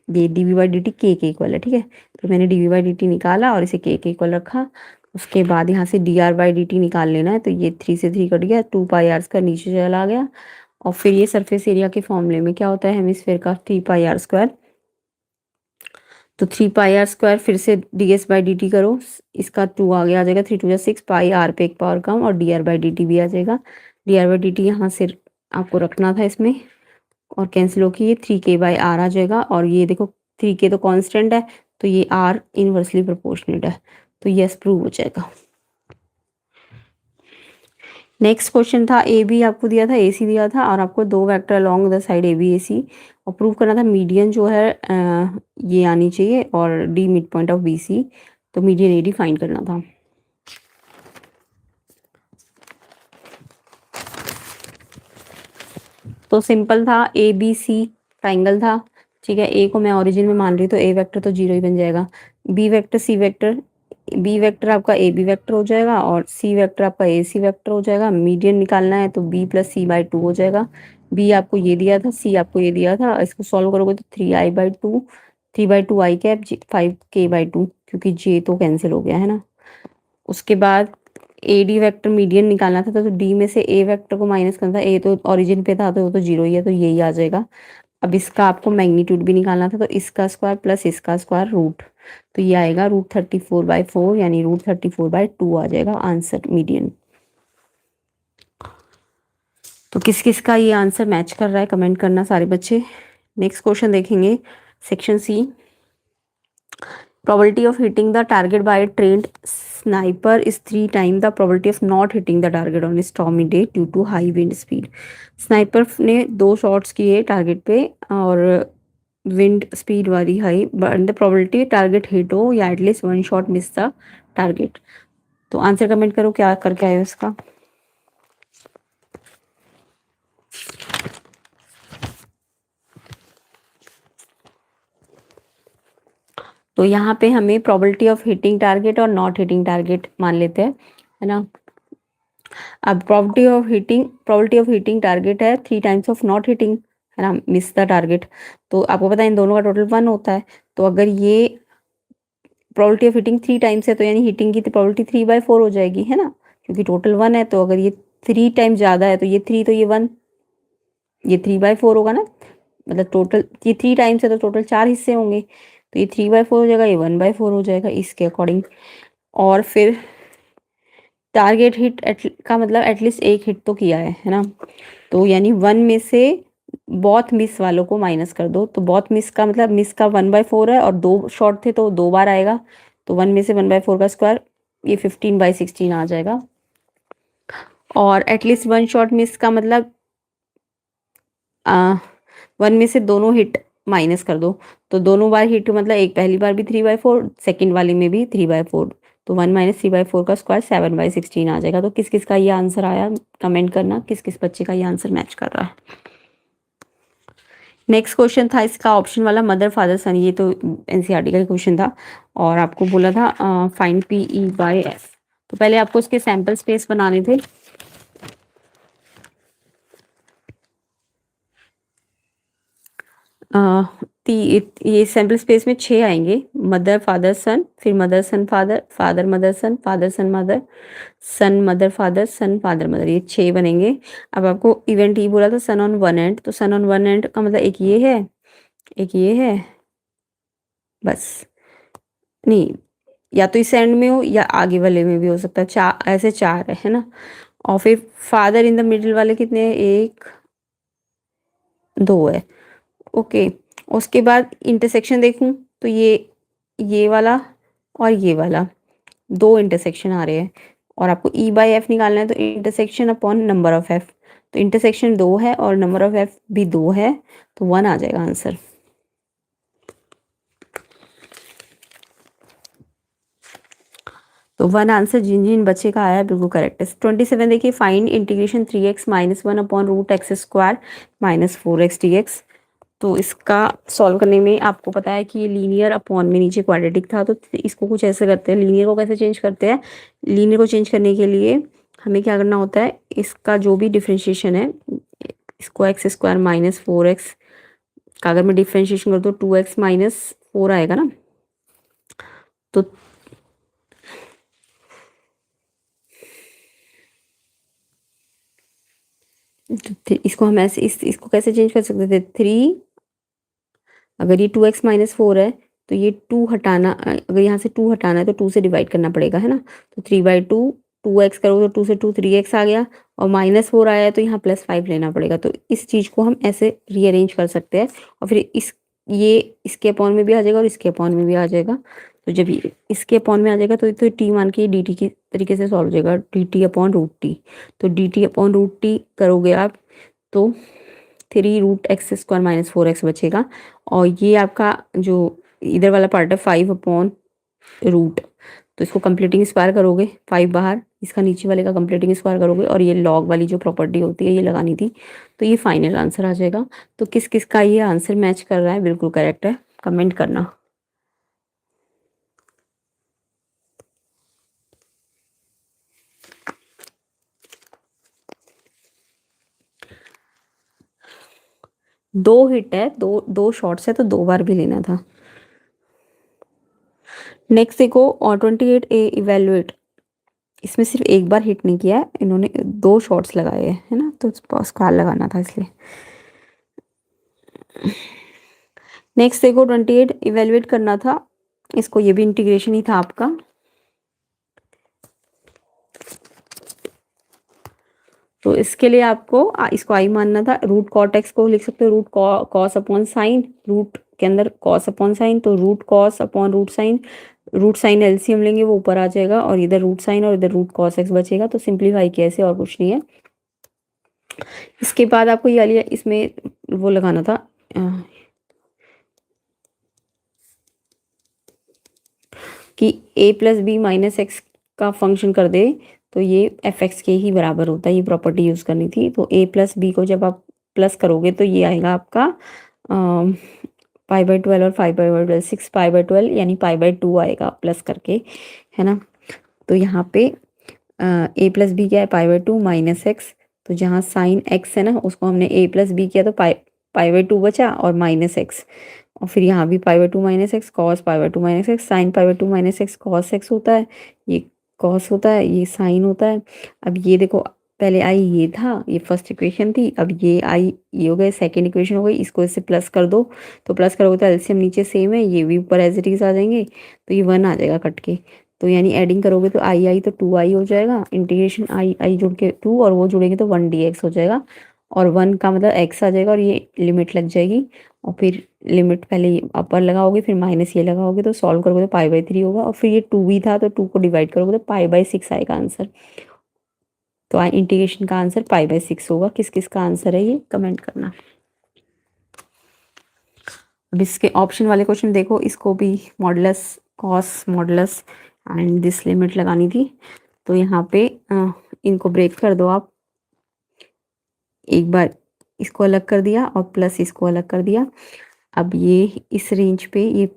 ये dv बाई dt के इक्वल है, ठीक है। तो मैंने dv बाई dt निकाला और इसे k के इक्वल रखा। उसके बाद यहाँ से dr/dt निकाल लेना है, तो ये 3 से 3 कट गया, 2πr² नीचे चला गया और फिर ये सरफेस एरिया के फॉर्मूले में क्या होता है हेमिस्फेयर का 3πr², तो 3πr² फिर से ds/dt करो, इसका 2 आगे आ जाएगा, 3 2 6 पाई r पे एक पावर कम और dr/dt भी आ जाएगा। dr/dt यहाँ से आपको रखना था इसमें और कैंसिल होकर ये 3k/r आ जाएगा और ये देखो 3k तो कांस्टेंट है, तो ये r इनवर्सली प्रोपोर्शनेट है, तो यस प्रूव हो जाएगा। नेक्स्ट क्वेश्चन था ए बी आपको दिया था, ए सी दिया था और आपको 2 vector along the side A B A C और प्रूव करना था मीडियन जो है ये आनी चाहिए और d midpoint of b c, तो मीडियन ए डी फाइंड करना था। तो सिंपल था, ए बी सी ट्राइंगल था, ठीक है। ए को मैं ओरिजिन में मान रही तो ए वेक्टर तो 0 ही बन जाएगा, b vector c vector, b vector आपका ए बी वेक्टर हो जाएगा और सी वेक्टर आपका ए सी वेक्टर हो जाएगा। मीडियन निकालना है तो बी प्लस सी बाई 2 हो जाएगा, बी आपको ये दिया था, सी आपको ये दिया था, इसको सॉल्व करोगे तो 3i/2, 3/2 आई कैप 5k/2, क्योंकि जे तो कैंसिल हो गया है ना। उसके बाद ए डी वेक्टर मीडियन निकालना था, तो डी में से ए वेक्टर को माइनस करना था, ए तो ओरिजिन पे था तो वो तो 0 ही है, तो यही आ जाएगा। अब इसका आपको मैग्नीट्यूड भी निकालना था, तो इसका स्क्वायर प्लस इसका स्क्वायर रूट, तो ये आएगा √34/4 यानी √34/2 आ जाएगा आंसर मीडियन। तो किस किस का ये आंसर मैच कर रहा है कमेंट करना सारे बच्चे। नेक्स्ट क्वेश्चन देखेंगे section c, probability of hitting the target by a trained sniper is 3 times the probability of not hitting the target on a stormy day due to high wind speed। Sniper ने 2 shots किए target पे और wind speed वाली high, but the probability target hit हो या at least 1 shot miss the target. तो answer comment करो क्या करके आए इसका। तो यहाँ पे हमें प्रोबेबिलिटी ऑफ हिटिंग टारगेट और नॉट हिटिंग टारगेट मान लेते हैं, है ना। अब probability ऑफ हिटिंग टारगेट है 3 टाइम्स ऑफ नॉट हिटिंग, है ना, मिस द टारगेट। तो आपको पता है इन दोनों का टोटल 1 होता है। तो अगर ये प्रोबेबिलिटी ऑफ हिटिंग 3 टाइम्स है तो यानी हिटिंग की प्रोबेबिलिटी 3/4 हो जाएगी, है ना, क्योंकि टोटल 1 है। तो अगर ये 3 टाइम्स ज़्यादा है तो ये 3 तो ये 1, ये 3/4 होगा ना। मतलब टोटल ये 3 टाइम्स है तो टोटल 4 हिस्से होंगे, तो ये 3/4 हो जाएगा, ये 1/4 हो जाएगा इसके अकॉर्डिंग। और फिर टारगेट हिट का मतलब एटलीस्ट एक हिट तो किया है ना। तो यानी 1 में से बहुत मिस वालों को माइनस कर दो। तो बहुत मिस का मतलब मिस का 1/4 है और 2 शॉट थे तो 2 बार आएगा। तो 1 में से 1/4 का स्क्वायर ये 15/16 आ जाएगा। और एटलीस्ट 1 शॉट मिस का मतलब 1 में से दोनों हिट माइनस कर दो। तो दोनों बार हिट मतलब एक पहली बार भी 3/4, सेकेंड वाली में भी 3/4। तो 1 - 3/4 का स्क्वायर 7/16 आ जाएगा। तो किस किस का ये आंसर आया कमेंट करना, किस किस बच्चे का ये आंसर मैच कर रहा है। नेक्स्ट क्वेश्चन था इसका ऑप्शन वाला मदर फादर सन, ये तो एनसीईआरटी का क्वेश्चन था। और आपको बोला था फाइंड PE/F। तो पहले आपको इसके सैंपल स्पेस बनाने थे। ये सैंपल स्पेस में 6 आएंगे, मदर फादर सन, फिर mother son father, father mother son, father son mother, son mother father, son father mother, ये 6 बनेंगे। अब आपको इवेंट ये बोला था सन ऑन वन एंड, तो सन ऑन वन एंड का मतलब एक ये है, एक ये है, बस। नहीं, या तो इस एंड में हो या आगे वाले में भी हो सकता है, चार ऐसे 4 है ना। और फिर फादर इन द मिडिल वाले कितने हैं, 1 2 है। ओके, उसके बाद इंटरसेक्शन देखूं तो ये वाला और ये वाला 2 इंटरसेक्शन आ रहे हैं। और आपको E/F निकालना है तो intersection upon number of F। तो इंटरसेक्शन 2 है और नंबर ऑफ F भी 2 है, तो 1 आ जाएगा आंसर। तो 1 आंसर जिन जिन बच्चे का आया बिल्कुल करेक्ट है। 27 देखिए, find integration 3x - 1 upon root x square minus 4x dx। तो इसका सॉल्व करने में आपको पता है कि ये लीनियर अपॉन में नीचे क्वाड्रेटिक था, तो इसको कुछ ऐसे करते हैं। लीनियर को कैसे चेंज करते हैं, लीनियर को चेंज करने के लिए हमें क्या करना होता है, इसका जो भी डिफ्रेंशिएशन है, इसको एक्स स्क्वायर माइनस 4x का अगर मैं डिफ्रेंशिएशन कर दूँ 2x - 4 आएगा ना। तो इसको हम ऐसे इसको कैसे चेंज कर सकते थे, 3, अगर ये 2x - 4 है तो ये 2 हटाना, अगर यहाँ से 2 हटाना है तो 2 से डिवाइड करना पड़ेगा, है ना। तो 3/2, 2x करोगे तो 2 से 2 3x आ गया, और -4 आया है तो यहाँ +5 लेना पड़ेगा। तो इस चीज़ को हम ऐसे रीअरेंज कर सकते हैं, और फिर ये इसके अपॉन में भी आ जाएगा और इसके अपॉन में भी आ जाएगा। तो जब ये इसके अपॉन में आ जाएगा तो टी मान के डी टी की तरीके से सॉल्व हो जाएगा, dt/√t। तो dt/√t करोगे आप तो 3√x² - 4x बचेगा। और ये आपका जो इधर वाला पार्ट है 5/√। तो इसको कंप्लीटिंग स्क्वायर करोगे, 5 बाहर, इसका नीचे वाले का कंप्लीटिंग स्क्वायर करोगे, और ये लॉग वाली जो प्रॉपर्टी होती है ये लगानी थी। तो ये फाइनल आंसर आ जाएगा। तो किस किस का ये आंसर मैच कर रहा है बिल्कुल करेक्ट है, कमेंट करना। दो हिट है, दो दो शॉट्स है तो 2 बार भी लेना था। नेक्स्ट देखो, और 28A इवेल्युएट, इसमें सिर्फ एक बार हिट नहीं किया है इन्होंने, 2 शॉट्स लगाए हैं, है ना। तो स्क्वायर लगाना था इसलिए। नेक्स्ट देखो, 28 इवेल्युएट करना था इसको, ये भी इंटीग्रेशन ही था आपका। तो इसके लिए आपको इसको आई मानना था। रूट कॉट एक्स को लिख सकते हो root cos upon sine, root के अंदर कॉस अपॉन साइन, तो root cos upon root sine LCM लेंगे वो ऊपर आ जाएगा, और इधर रूट साइन और इधर रूट कॉस एक्स बचेगा। तो सिंप्लीफाई कैसे, और कुछ नहीं है। इसके बाद आपको ये वाली इसमें वो लगाना था, कि a+b - x का फंक्शन कर दे तो ये f(x) के ही बराबर होता है। ये प्रॉपर्टी यूज़ करनी थी। तो a+b को जब आप प्लस करोगे तो ये आएगा आपका π/12 और 5/12, 6π/12 यानी π/2 आएगा प्लस करके, है ना। तो यहाँ पे ए प्लस बी क्या है, pi by two minus x. तो जहाँ साइन एक्स है ना उसको हमने ए प्लस बी किया तो पाई पाई बाई टू बचा और माइनस एक्स। और फिर यहाँ भी pi by two minus x, cos pi by two minus x, sine pi by two minus x cos x होता है, ये कॉस होता है, ये साइन होता है। अब ये देखो, पहले आई ये था, ये फर्स्ट इक्वेशन थी, अब ये आई ये हो गए, सेकेंड इक्वेशन हो गई, इसको इससे प्लस कर दो। तो प्लस करोगे तो एलसीएम नीचे सेम है, ये भी ऊपर एज इट इज आ जाएंगे, तो ये वन आ जाएगा कट के। तो यानी एडिंग करोगे तो आई आई तो टू आई हो जाएगा, इंटीग्रेशन आई आई जुड़ के टू और वो जुड़ेंगे तो वन डी एक्स हो जाएगा। और वन का मतलब एक्स आ जाएगा और ये लिमिट लग जाएगी। और फिर लिमिट पहले अपर लगाओगे फिर माइनस ये लगाओगे तो सॉल्व करोगे तो पाई बाई थ्री होगा। और फिर ये टू भी था तो टू को डिवाइड करोगे तो पाई बाई सिक्स आएगा आंसर। तो इंटीग्रेशन का आंसर पाई बाई सिक्स होगा। किस किस का आंसर है ये कमेंट करना। अब इसके ऑप्शन वाले क्वेश्चन देखो, इसको भी modulus cos modulus and this limit लगानी थी। तो यहाँ पे इनको ब्रेक कर दो आप, एक बार इसको अलग कर दिया और प्लस इसको अलग कर दिया। अब ये इस रेंज पे ये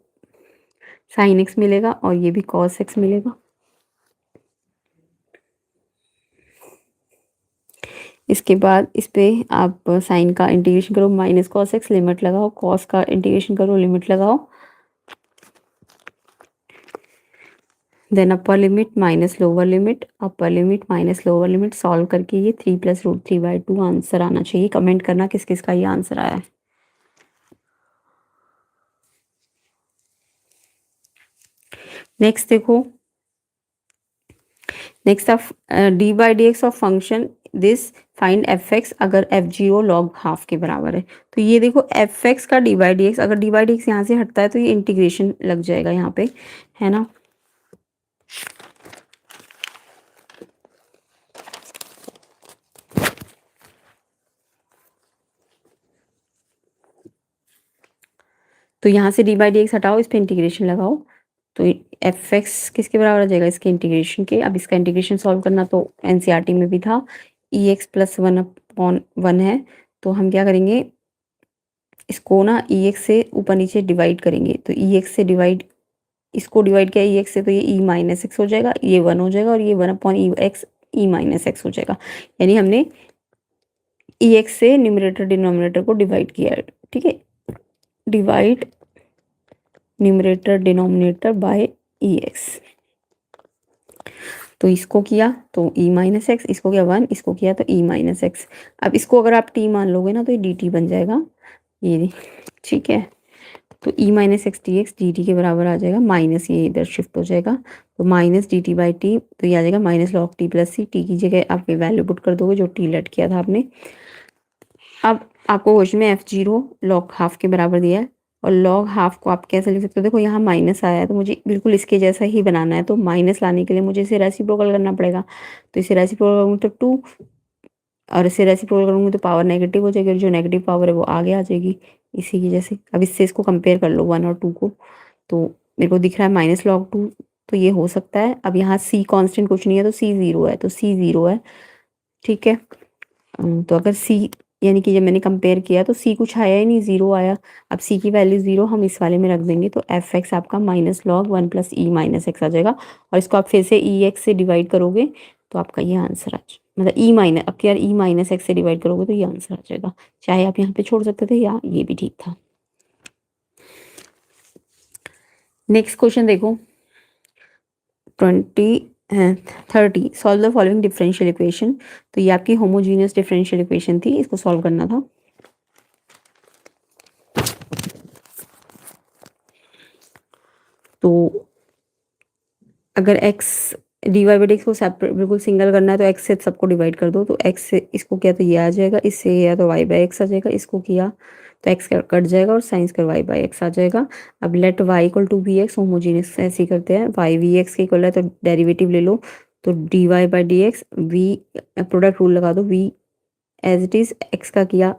साइन एक्स मिलेगा और ये भी कॉस एक्स मिलेगा। इसके बाद इस पे आप साइन का इंटीग्रेशन करो माइनस कॉस एक्स, लिमिट लगाओ, कॉस का इंटीग्रेशन करो लिमिट लगाओ, then upper limit minus lower limit, upper limit minus lower limit, solve करके ये 3 + √3/2 आंसर आना चाहिए। कमेंट करना किस किस का ये आंसर आया है। नेक्स्ट देखो, next of D by d x of function this find F x अगर एफ जीरो लॉग हाफ के बराबर है। तो ये देखो एफ एक्स का डी बाई डी एक्स, अगर डी बाई डी एक्स यहाँ से हटता है तो ये इंटीग्रेशन लग जाएगा यहाँ पे, है ना। तो यहाँ से डी बाई डी एक्स हटाओ, इस पर इंटीग्रेशन लगाओ, तो एफ एक्स किसके बराबर आ जाएगा, इसके इंटीग्रेशन के। अब इसका इंटीग्रेशन सॉल्व करना तो एनसीईआरटी में भी था, e x plus one upon one है। तो हम क्या करेंगे, इसको ना ई एक्स से ऊपर नीचे डिवाइड करेंगे। तो ई एक्स से डिवाइड, इसको डिवाइड किया ई एक्स से तो ये ई माइनस एक्स हो जाएगा, ये वन हो जाएगा और ये वन अपॉन ई एक्स ई माइनस एक्स हो जाएगा। यानी हमने ई एक्स से न्यूमरेटर डिनोमिनेटर को डिवाइड किया है, ठीक है। Divide numerator denominator by E x. तो इसको किया तो ई माइनस एक्स, इसको किया वन, इसको किया तो ई माइनस एक्स। अब इसको अगर आप टी मान लोगे ना तो ये डी टी बन जाएगा ये, ठीक है। तो e minus x d x d t के बराबर आ जाएगा, माइनस ये इधर शिफ्ट हो जाएगा तो minus D T by T, तो ये आ जाएगा माइनस लॉग टी प्लस सी। टी की जगह आप वैल्यू पुट कर दोगे जो टी लेट किया था आपने। अब आपको क्वेश्चन में एफ जीरो लॉग हाफ के बराबर दिया है और लॉग हाफ को आप कैसे लिख सकते हो, देखो यहाँ माइनस आया है तो मुझे बिल्कुल इसके जैसा ही बनाना है। तो माइनस लाने के लिए मुझे इसे रेसिप्रोकल करना पड़ेगा। तो इसे रेसिप्रोकल करूँगी तो टू, और इसे रेसिप्रोकल करूँगी तो पावर नेगेटिव हो जाएगी और जो नेगेटिव पावर है वो आगे आ जाएगी इसी की जैसे। अब इससे इसको कंपेयर कर लो वन और टू को, तो मेरे को दिख रहा है माइनस लॉग टू, तो ये हो सकता है। अब यहाँ सी कांस्टेंट कुछ नहीं है तो सी ज़ीरो है, तो सी ज़ीरो है, ठीक है। तो अगर सी, यानी कि जब मैंने कंपेयर किया तो सी कुछ आया ही नहीं, ज़ीरो आया। अब सी की वैल्यू ज़ीरो हम इस वाले में रख देंगे तो एफ एक्स आपका माइनस लॉग वन प्लस ई माइनस एक्स आ जाएगा। और इसको आप फिर से ई एक्स से डिवाइड करोगे तो आपका ये आंसर आ जाएगा, मतलब ई माइनस, अब यार ई माइनस एक्स से डिवाइड करोगे तो ये आंसर आ जाएगा। चाहे आप यहाँ पे छोड़ सकते थे या ये भी ठीक था। नेक्स्ट क्वेश्चन देखो 30 solve the following differential equation. तो ये आपकी होमोजीनियस डिफरेंशियल इक्वेशन थी, इसको सॉल्व करना था। तो अगर x d y by d x को सेपरेट बिल्कुल सिंगल करना है तो x से सबको डिवाइड कर दो। तो x से इसको किया तो ये आ जाएगा, इससे ये तो y बाई एक्स आ जाएगा, इसको किया तो x कट जाएगा और साइंस कर y बाई एक्स आ जाएगा। अब let y equal to v x, homogeneous ऐसे ही करते हैं, y वी एक्स के इक्वल है तो डेरिवेटिव ले लो। तो d y by d x v, product rule लगा दो, v as it is x का किया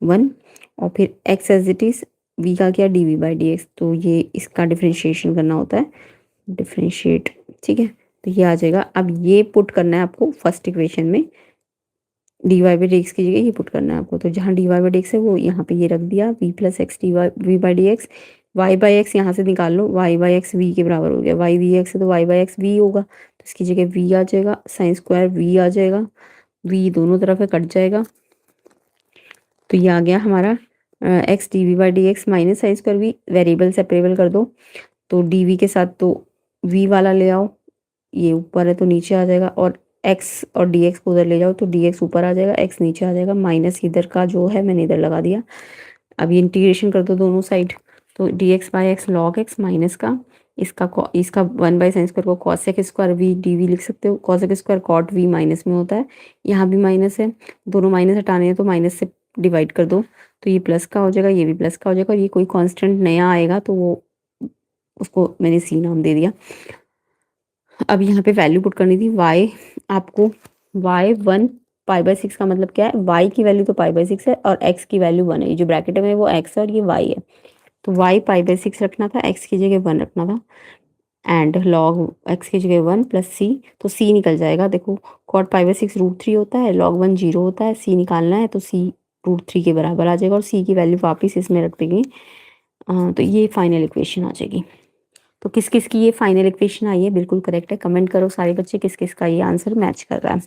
वन और फिर x as it is v का किया d v by d x. तो ये इसका डिफ्रेंशिएशन करना होता है, डिफ्रेंशिएट, ठीक है। तो ये आ जाएगा। अब ये पुट करना है आपको फर्स्ट इक्वेशन में, d y by d x की जगह ये पुट करना है आपको। तो जहाँ d y by d x है वो यहाँ पे ये रख दिया, v plus x d y v by d x, y by x यहाँ से निकाल लो, वाई बाई एक्स वी के बराबर हो गया, वाई वी एक्स है तो वाई बाई एक्स वी होगा। तो इसकी जगह v आ जाएगा, साइन स्क्वायर v आ जाएगा, v दोनों तरफ है कट जाएगा। तो ये आ गया हमारा x d v by d x minus sine square v. Variable separable कर दो, तो डी वी के साथ तो v वाला ले आओ, ये ऊपर है तो नीचे आ जाएगा, और x और dx को उधर ले जाओ तो dx ऊपर आ जाएगा, x नीचे आ जाएगा, माइनस इधर का जो है मैंने इधर लगा दिया। अब ये इंटीग्रेशन कर दो दोनों साइड, तो dx by x log x minus का इसका 1 बाई साइन स्क्वायर को cos x square v d v लिख सकते हो। Cos x square cot v minus में होता है, यहाँ भी माइनस है, दोनों माइनस हटाने हैं तो माइनस से डिवाइड कर दो, तो ये प्लस का हो जाएगा, ये भी प्लस का हो जाएगा, और ये कोई कांस्टेंट नया आएगा तो वो उसको मैंने सी नाम दे दिया। अब यहाँ पे वैल्यू पुट करनी थी y, आपको y 1 पाई बाई 6 का मतलब क्या है, y की वैल्यू तो पाई बाई 6 है और x की वैल्यू 1 है, ये जो ब्रैकेट में वो x है और ये y है, तो y पाई बाई 6 रखना था, x की जगह 1 रखना था, एंड लॉग x की जगह 1 प्लस c, तो c निकल जाएगा। देखो कॉट पाई बाई 6 √3 होता है, log 1 0 होता है, c निकालना है तो c √3 के बराबर आ जाएगा, और c की वैल्यू वापस इसमें रख देंगे, तो ये फाइनल इक्वेशन आ जाएगी। तो किस किस की ये फाइनल इक्वेशन आई है, बिल्कुल करेक्ट है। कमेंट करो सारे बच्चे किस किस का ये आंसर मैच कर रहा है।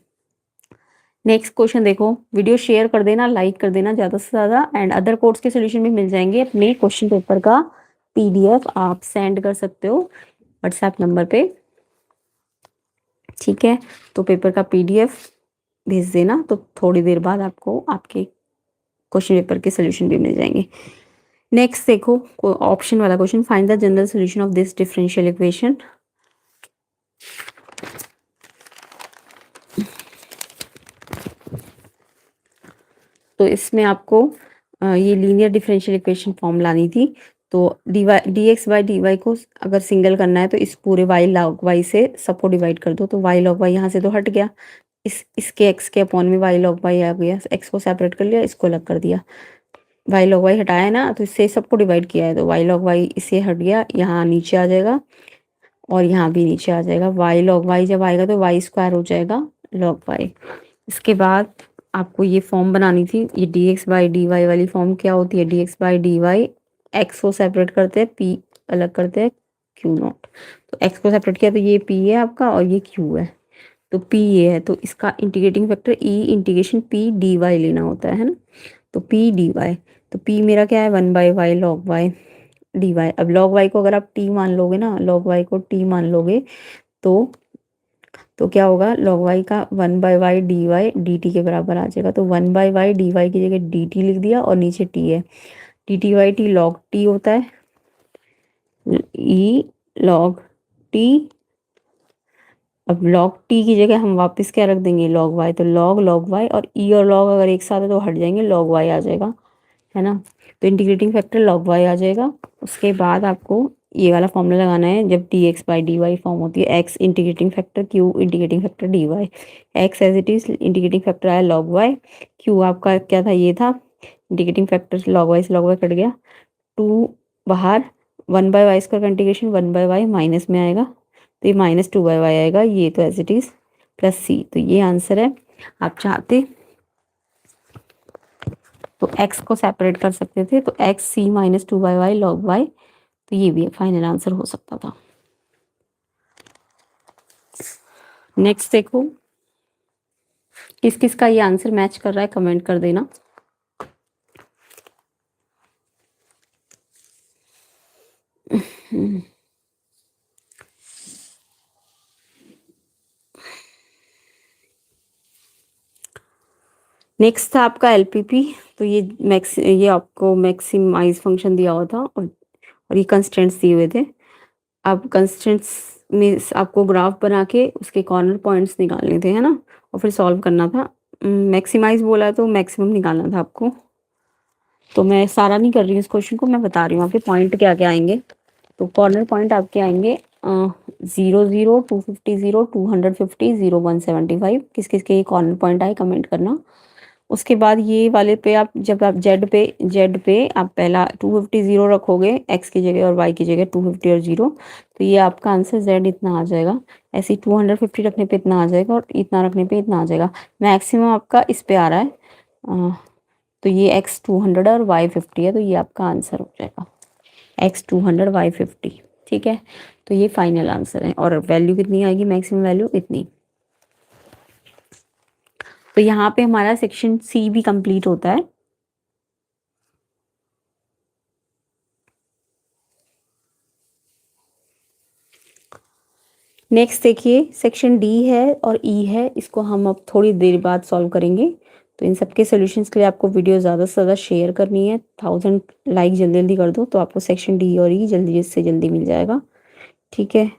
नेक्स्ट क्वेश्चन देखो, वीडियो शेयर कर देना, लाइक कर देना ज़्यादा से ज़्यादा, एंड अदर कोर्स के सोल्यूशन भी मिल जाएंगे। अपने क्वेश्चन पेपर का PDF आप सेंड कर सकते हो व्हाट्सएप नंबर पे, ठीक है। तो पेपर का PDF भेज देना, तो थोड़ी देर बाद आपको आपके क्वेश्चन पेपर के सोल्यूशन भी मिल जाएंगे। नेक्स्ट देखो ऑप्शन वाला question, find the general solution of this differential equation. तो इसमें आपको ये लीनियर डिफरेंशियल इक्वेशन फॉर्म लानी थी। तो dx बाई dy को अगर सिंगल करना है तो इस पूरे y log y से सबको डिवाइड कर दो, तो y log y यहाँ से तो हट गया, इसके x के अपॉन में y log y आ गया, x को सेपरेट कर लिया, इसको अलग कर दिया, y log y हटाया है ना, तो इससे सबको डिवाइड किया है, तो y log y इससे हट गया, यहाँ नीचे आ जाएगा और यहाँ भी नीचे आ जाएगा। y log y जब आएगा तो y स्क्वायर हो जाएगा log y। इसके बाद आपको ये फॉर्म बनानी थी, ये dx बाई dy वाली फॉर्म क्या होती है, dx बाई dy x को सेपरेट करते हैं, p अलग करते हैं, q नॉट, तो x को सेपरेट किया तो ये p है आपका और ये q है, तो p ये है, तो इसका integrating factor e integration p dy लेना होता है ना, तो p dy, तो p मेरा क्या है 1 by y log y d y. अब लॉग वाई को अगर आप t मान लोगे ना, लॉग वाई को t मान लोगे तो क्या होगा, लॉग वाई का 1 by y d y d t के बराबर आ जाएगा, तो 1 बाई वाई डी वाई की जगह डी टी लिख दिया और नीचे t है, d t y t log t होता है, e लॉग t। अब लॉग t की जगह हम वापस क्या रख देंगे, लॉग y, तो लॉग y और e और लॉग अगर एक साथ है तो हट जाएंगे, लॉग y आ जाएगा, है ना। तो इंटीग्रेटिंग फैक्टर log y आ जाएगा। उसके बाद आपको ये वाला फॉर्मूला लगाना है, जब dx बाई dy फॉर्म होती है, x integrating factor q integrating factor dy, x as it is integrating factor आया log y, q आपका क्या था, ये था इंटीग्रेटिंग फैक्टर, log y से log y कट गया, 2 बाहर, 1 बाई वाई स्क्वायर का इंटीग्रेशन 1 बाई वाई माइनस में आएगा, तो ये माइनस 2 बाई वाई आएगा, ये तो एज इट इज प्लस सी, तो ये आंसर है। आप चाहते तो x को सेपरेट कर सकते थे, तो x c minus 2 by y log y, तो ये भी फाइनल आंसर हो सकता था। नेक्स्ट देखो किस किस का ये आंसर मैच कर रहा है, कमेंट कर देना। नेक्स्ट था आपका एलपीपी, तो ये आपको मैक्सिमाइज फंक्शन दिया हुआ था और ये कंस्टेंट्स दिए हुए थे। अब कंस्टेंट्स में आपको ग्राफ बना के उसके कॉर्नर पॉइंट्स निकालने थे, है ना, और फिर सॉल्व करना था। मैक्सिमाइज बोला है तो मैक्सिमम निकालना था आपको, तो मैं सारा नहीं कर रही हूँ इस क्वेश्चन को, मैं बता रही हूँ आपके पॉइंट क्या क्या आएंगे। तो कॉर्नर पॉइंट आपके आएंगे 0 0 250 0 250 0 175, किस किस के ये कॉर्नर पॉइंट आए कमेंट करना। उसके बाद ये वाले पे आप जब आप जेड पे आप पहला 250 0 रखोगे x की जगह और y की जगह 250 और 0, तो ये आपका आंसर z इतना आ जाएगा। ऐसे 250 रखने पे इतना आ जाएगा और इतना रखने पे इतना आ जाएगा। मैक्सिमम आपका इस पे आ रहा है, तो ये x 200 और y 50 है, तो ये आपका आंसर हो जाएगा x 200 y 50, ठीक है, तो ये फाइनल आंसर है और वैल्यू कितनी आएगी, मैक्सिमम वैल्यू इतनी। तो यहाँ पे हमारा सेक्शन सी भी कंप्लीट होता है। नेक्स्ट देखिए सेक्शन डी है और ई है, इसको हम अब थोड़ी देर बाद सॉल्व करेंगे। तो इन सबके सॉल्यूशंस के लिए आपको वीडियो ज़्यादा से ज़्यादा शेयर करनी है, 1000 लाइक जल्दी जल्दी कर दो तो आपको सेक्शन डी और ई जल्दी से जल्दी मिल जाएगा। ठीक है,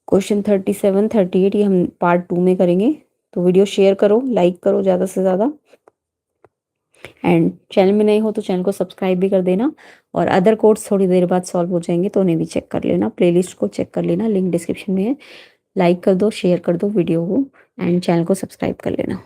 क्वेश्चन 37 38 ये हम पार्ट 2 में करेंगे। तो वीडियो शेयर करो, लाइक करो ज़्यादा से ज़्यादा, एंड चैनल में नए हो तो चैनल को सब्सक्राइब भी कर देना। और अदर कोड्स थोड़ी देर बाद सॉल्व हो जाएंगे तो उन्हें भी चेक कर लेना, प्लेलिस्ट को चेक कर लेना, लिंक डिस्क्रिप्शन में है। लाइक कर दो, शेयर कर दो वीडियो को, एंड चैनल को सब्सक्राइब कर लेना।